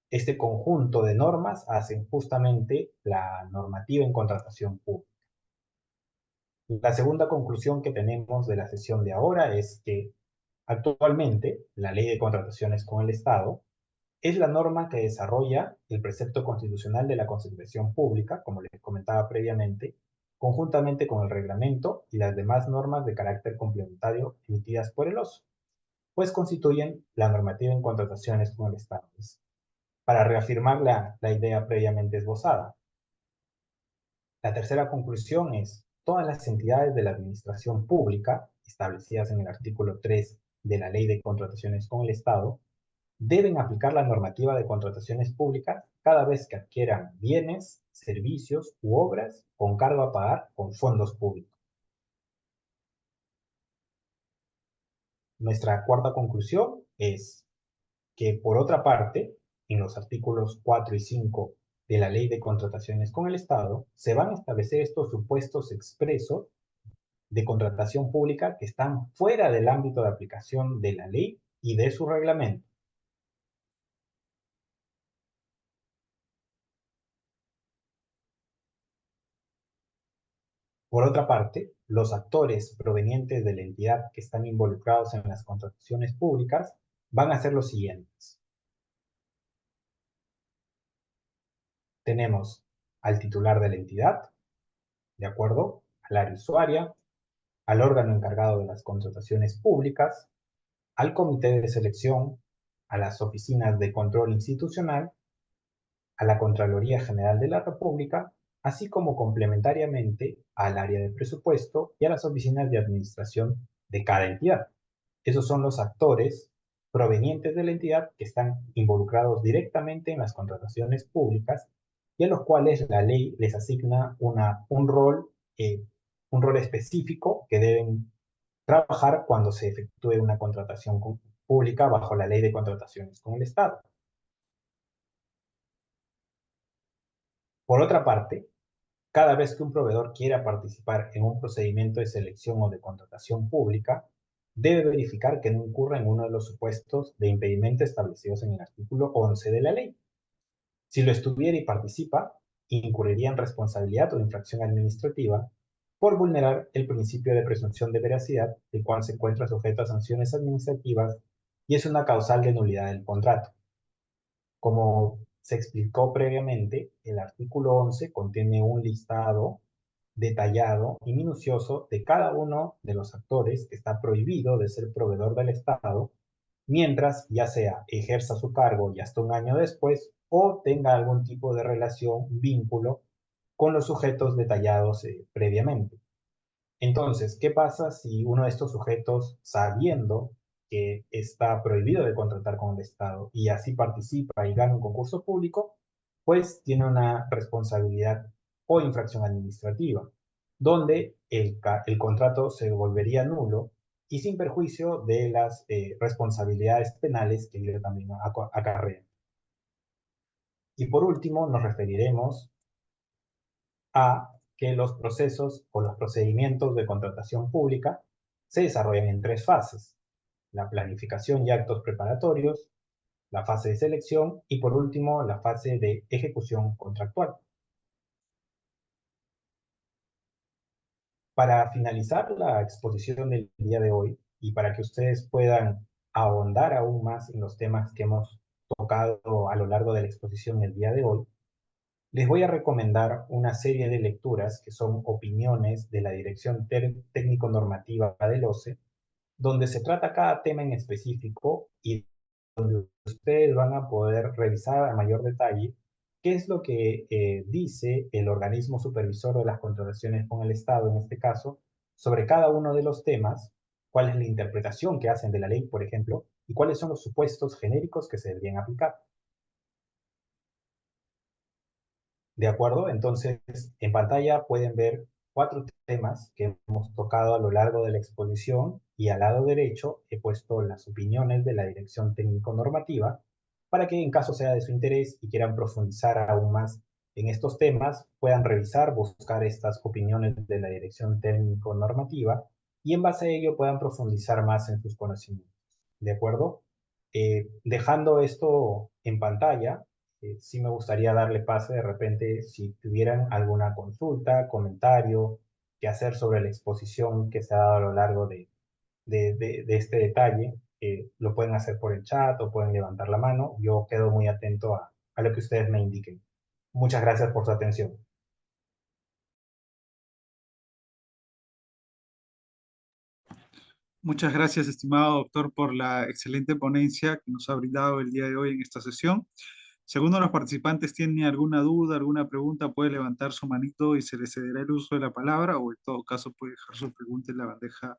Este conjunto de normas hacen justamente la normativa en contratación pública. La segunda conclusión que tenemos de la sesión de ahora es que actualmente la Ley de Contrataciones con el Estado es la norma que desarrolla el precepto constitucional de la contratación pública, como les comentaba previamente, conjuntamente con el reglamento y las demás normas de carácter complementario emitidas por el OSO, pues constituyen la normativa en contrataciones con el Estado. Para reafirmar la idea previamente esbozada. La tercera conclusión es, todas las entidades de la administración pública, establecidas en el artículo 3 de la Ley de Contrataciones con el Estado, deben aplicar la normativa de contrataciones públicas cada vez que adquieran bienes, servicios u obras con cargo a pagar con fondos públicos. Nuestra cuarta conclusión es que, por otra parte, en los artículos 4 y 5 de la Ley de Contrataciones con el Estado, se van a establecer estos supuestos expresos de contratación pública que están fuera del ámbito de aplicación de la ley y de su reglamento. Por otra parte, los actores provenientes de la entidad que están involucrados en las contrataciones públicas van a ser los siguientes. Tenemos al titular de la entidad, ¿de acuerdo?, al área usuaria, al órgano encargado de las contrataciones públicas, al comité de selección, a las oficinas de control institucional, a la Contraloría General de la República, así como complementariamente al área de presupuesto y a las oficinas de administración de cada entidad. Esos son los actores provenientes de la entidad que están involucrados directamente en las contrataciones públicas y a los cuales la ley les asigna un rol específico que deben trabajar cuando se efectúe una contratación pública bajo la Ley de Contrataciones con el Estado. Por otra parte, cada vez que un proveedor quiera participar en un procedimiento de selección o de contratación pública, debe verificar que no incurra en uno de los supuestos de impedimento establecidos en el artículo 11 de la ley. Si lo estuviera y participa, incurriría en responsabilidad o infracción administrativa por vulnerar el principio de presunción de veracidad, el cual se encuentra sujeto a sanciones administrativas y es una causal de nulidad del contrato. Como se explicó previamente, el artículo 11 contiene un listado detallado y minucioso de cada uno de los actores que está prohibido de ser proveedor del Estado, mientras ya sea ejerza su cargo y hasta un año después o tenga algún tipo de relación, vínculo con los sujetos detallados previamente. Entonces, ¿qué pasa si uno de estos sujetos, sabiendo que está prohibido de contratar con el Estado y así participa y gana un concurso público, pues tiene una responsabilidad o infracción administrativa, donde el contrato se volvería nulo y sin perjuicio de las responsabilidades penales que ello también acarrea? Y por último, nos referiremos a que los procesos o los procedimientos de contratación pública se desarrollan en tres fases: la planificación y actos preparatorios, la fase de selección y por último la fase de ejecución contractual. Para finalizar la exposición del día de hoy y para que ustedes puedan ahondar aún más en los temas que hemos tocado a lo largo de la exposición el día de hoy, les voy a recomendar una serie de lecturas que son opiniones de la Dirección Técnico-Normativa del OCE, donde se trata cada tema en específico y ustedes van a poder revisar a mayor detalle qué es lo que dice el organismo supervisor de las contrataciones con el Estado, en este caso, sobre cada uno de los temas, cuál es la interpretación que hacen de la ley, por ejemplo, y cuáles son los supuestos genéricos que se deberían aplicar. ¿De acuerdo? Entonces, en pantalla pueden ver cuatro temas que hemos tocado a lo largo de la exposición y al lado derecho he puesto las opiniones de la Dirección Técnico-Normativa para que en caso sea de su interés y quieran profundizar aún más en estos temas, puedan revisar, buscar estas opiniones de la Dirección Técnico-Normativa y en base a ello puedan profundizar más en sus conocimientos. ¿De acuerdo? Dejando esto en pantalla, sí me gustaría darle pase de repente si tuvieran alguna consulta, comentario que hacer sobre la exposición que se ha dado a lo largo de este detalle. Lo pueden hacer por el chat o pueden levantar la mano. Yo quedo muy atento a lo que ustedes me indiquen. Muchas gracias por su atención. Muchas gracias, estimado doctor, por la excelente ponencia que nos ha brindado el día de hoy en esta sesión. Si alguno de los participantes tiene alguna duda, alguna pregunta, puede levantar su manito y se le cederá el uso de la palabra, o en todo caso puede dejar su pregunta en la bandeja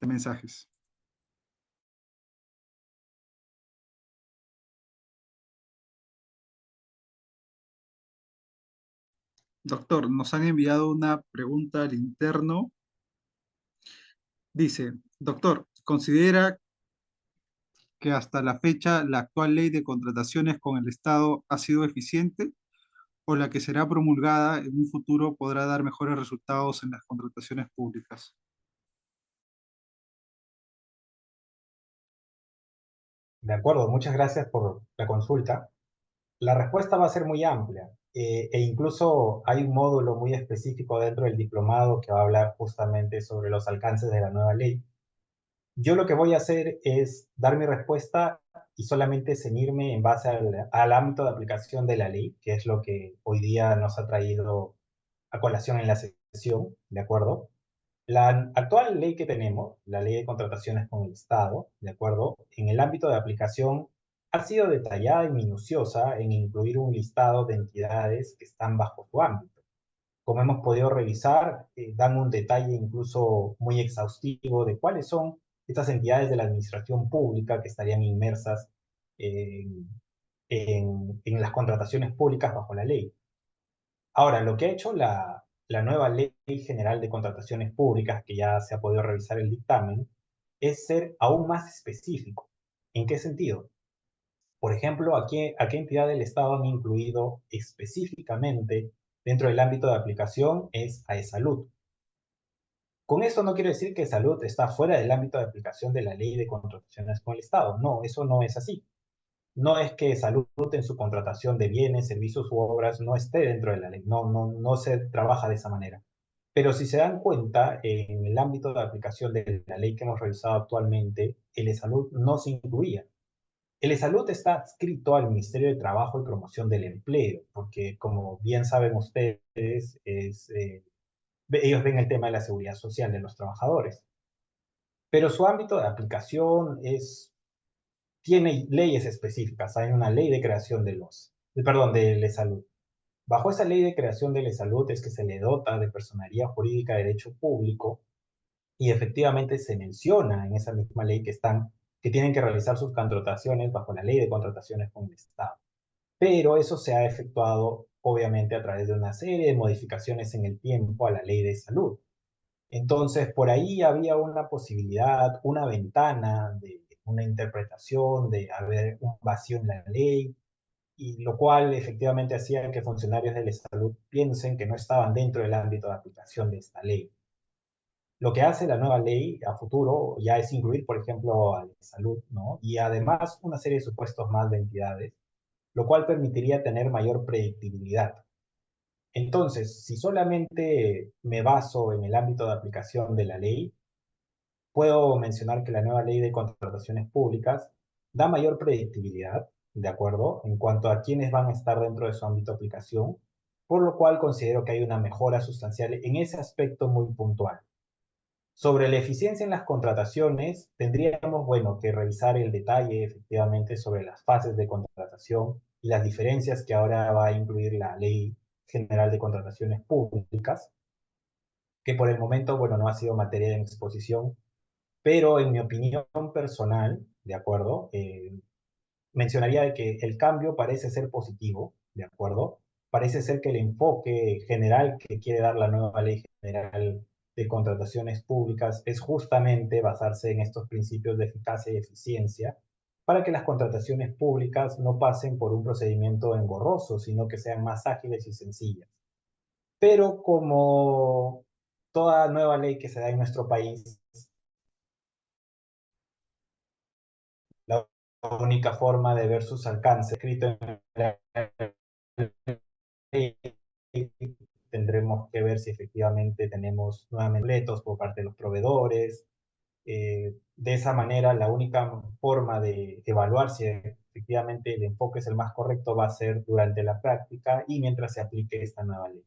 de mensajes. Doctor, nos han enviado una pregunta al interno. Dice, doctor, ¿considera que hasta la fecha la actual ley de contrataciones con el Estado ha sido eficiente o la que será promulgada en un futuro podrá dar mejores resultados en las contrataciones públicas? De acuerdo, muchas gracias por la consulta. La respuesta va a ser muy amplia e incluso hay un módulo muy específico dentro del diplomado que va a hablar justamente sobre los alcances de la nueva ley. Yo lo que voy a hacer es dar mi respuesta y solamente ceñirme en base al ámbito de aplicación de la ley, que es lo que hoy día nos ha traído a colación en la sesión, ¿de acuerdo? La actual ley que tenemos, la ley de contrataciones con el Estado, ¿de acuerdo? En el ámbito de aplicación ha sido detallada y minuciosa en incluir un listado de entidades que están bajo su ámbito. Como hemos podido revisar, dan un detalle incluso muy exhaustivo de cuáles son estas entidades de la administración pública que estarían inmersas en, en las contrataciones públicas bajo la ley. Ahora, lo que ha hecho la nueva Ley General de Contrataciones Públicas, que ya se ha podido revisar el dictamen, es ser aún más específico. ¿En qué sentido? Por ejemplo, a qué entidad del Estado han incluido específicamente dentro del ámbito de aplicación? Es a salud. Con esto no quiero decir que salud está fuera del ámbito de aplicación de la ley de contrataciones con el Estado. No, eso no es así. No es que salud en su contratación de bienes, servicios u obras no esté dentro de la ley. No, no, no se trabaja de esa manera. Pero si se dan cuenta, en el ámbito de aplicación de la ley que hemos revisado actualmente, el salud no se incluía. El salud está adscrito al Ministerio de Trabajo y Promoción del Empleo, porque como bien saben ustedes, ellos ven el tema de la seguridad social de los trabajadores. Pero su ámbito de aplicación tiene leyes específicas. Hay una ley de creación del OCE. perdón, de salud. Bajo esa ley de creación de salud es que se le dota de personería jurídica de derecho público y efectivamente se menciona en esa misma ley que tienen que realizar sus contrataciones bajo la ley de contrataciones con el Estado. Pero eso se ha efectuado obviamente a través de una serie de modificaciones en el tiempo a la ley de salud. Entonces, por ahí había una posibilidad, una ventana de una interpretación, de haber un vacío en la ley, y lo cual efectivamente hacía que funcionarios de la salud piensen que no estaban dentro del ámbito de aplicación de esta ley. Lo que hace la nueva ley a futuro ya es incluir, por ejemplo, a la salud, ¿no? Y además una serie de supuestos más de entidades, lo cual permitiría tener mayor predictibilidad. Entonces, si solamente me baso en el ámbito de aplicación de la ley, puedo mencionar que la nueva ley de contrataciones públicas da mayor predictibilidad, ¿de acuerdo? En cuanto a quiénes van a estar dentro de su ámbito de aplicación, por lo cual considero que hay una mejora sustancial en ese aspecto muy puntual. Sobre la eficiencia en las contrataciones, tendríamos, bueno, que revisar el detalle efectivamente sobre las fases de contratación y las diferencias que ahora va a incluir la Ley General de Contrataciones Públicas, que por el momento, bueno, no ha sido materia de mi exposición, pero en mi opinión personal, ¿de acuerdo? Mencionaría de que el cambio parece ser positivo, ¿de acuerdo? Parece ser que el enfoque general que quiere dar la nueva ley general de contrataciones públicas es justamente basarse en estos principios de eficacia y eficiencia para que las contrataciones públicas no pasen por un procedimiento engorroso, sino que sean más ágiles y sencillas. Pero como toda nueva ley que se da en nuestro país, la única forma de ver sus alcances escrito en la ley, tendremos que ver si efectivamente tenemos nuevamente boletos por parte de los proveedores. De esa manera, la única forma de evaluar si efectivamente el enfoque es el más correcto va a ser durante la práctica y mientras se aplique esta nueva ley.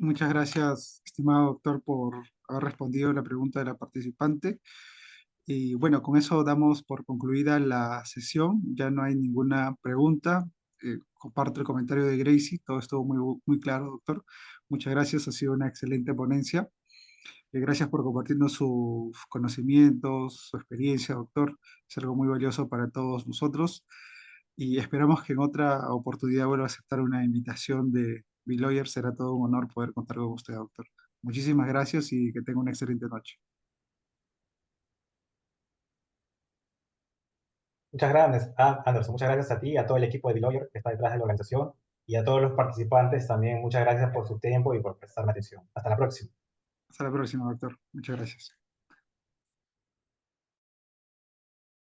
Muchas gracias, estimado doctor, por haber respondido la pregunta de la participante. Y bueno, con eso damos por concluida la sesión. Ya no hay ninguna pregunta. Comparto el comentario de Gracie. Todo estuvo muy claro, doctor. Muchas gracias. Ha sido una excelente ponencia. Gracias por compartirnos sus conocimientos, su experiencia, doctor. Es algo muy valioso para todos nosotros. Y esperamos que en otra oportunidad vuelva a aceptar una invitación de B-Lawyer. Será todo un honor poder contar con usted, doctor. Muchísimas gracias y que tenga una excelente noche. Muchas gracias, Anderson. Muchas gracias a ti y a todo el equipo de Deloitte que está detrás de la organización y a todos los participantes también. Muchas gracias por su tiempo y por prestarme atención. Hasta la próxima. Hasta la próxima, doctor. Muchas gracias.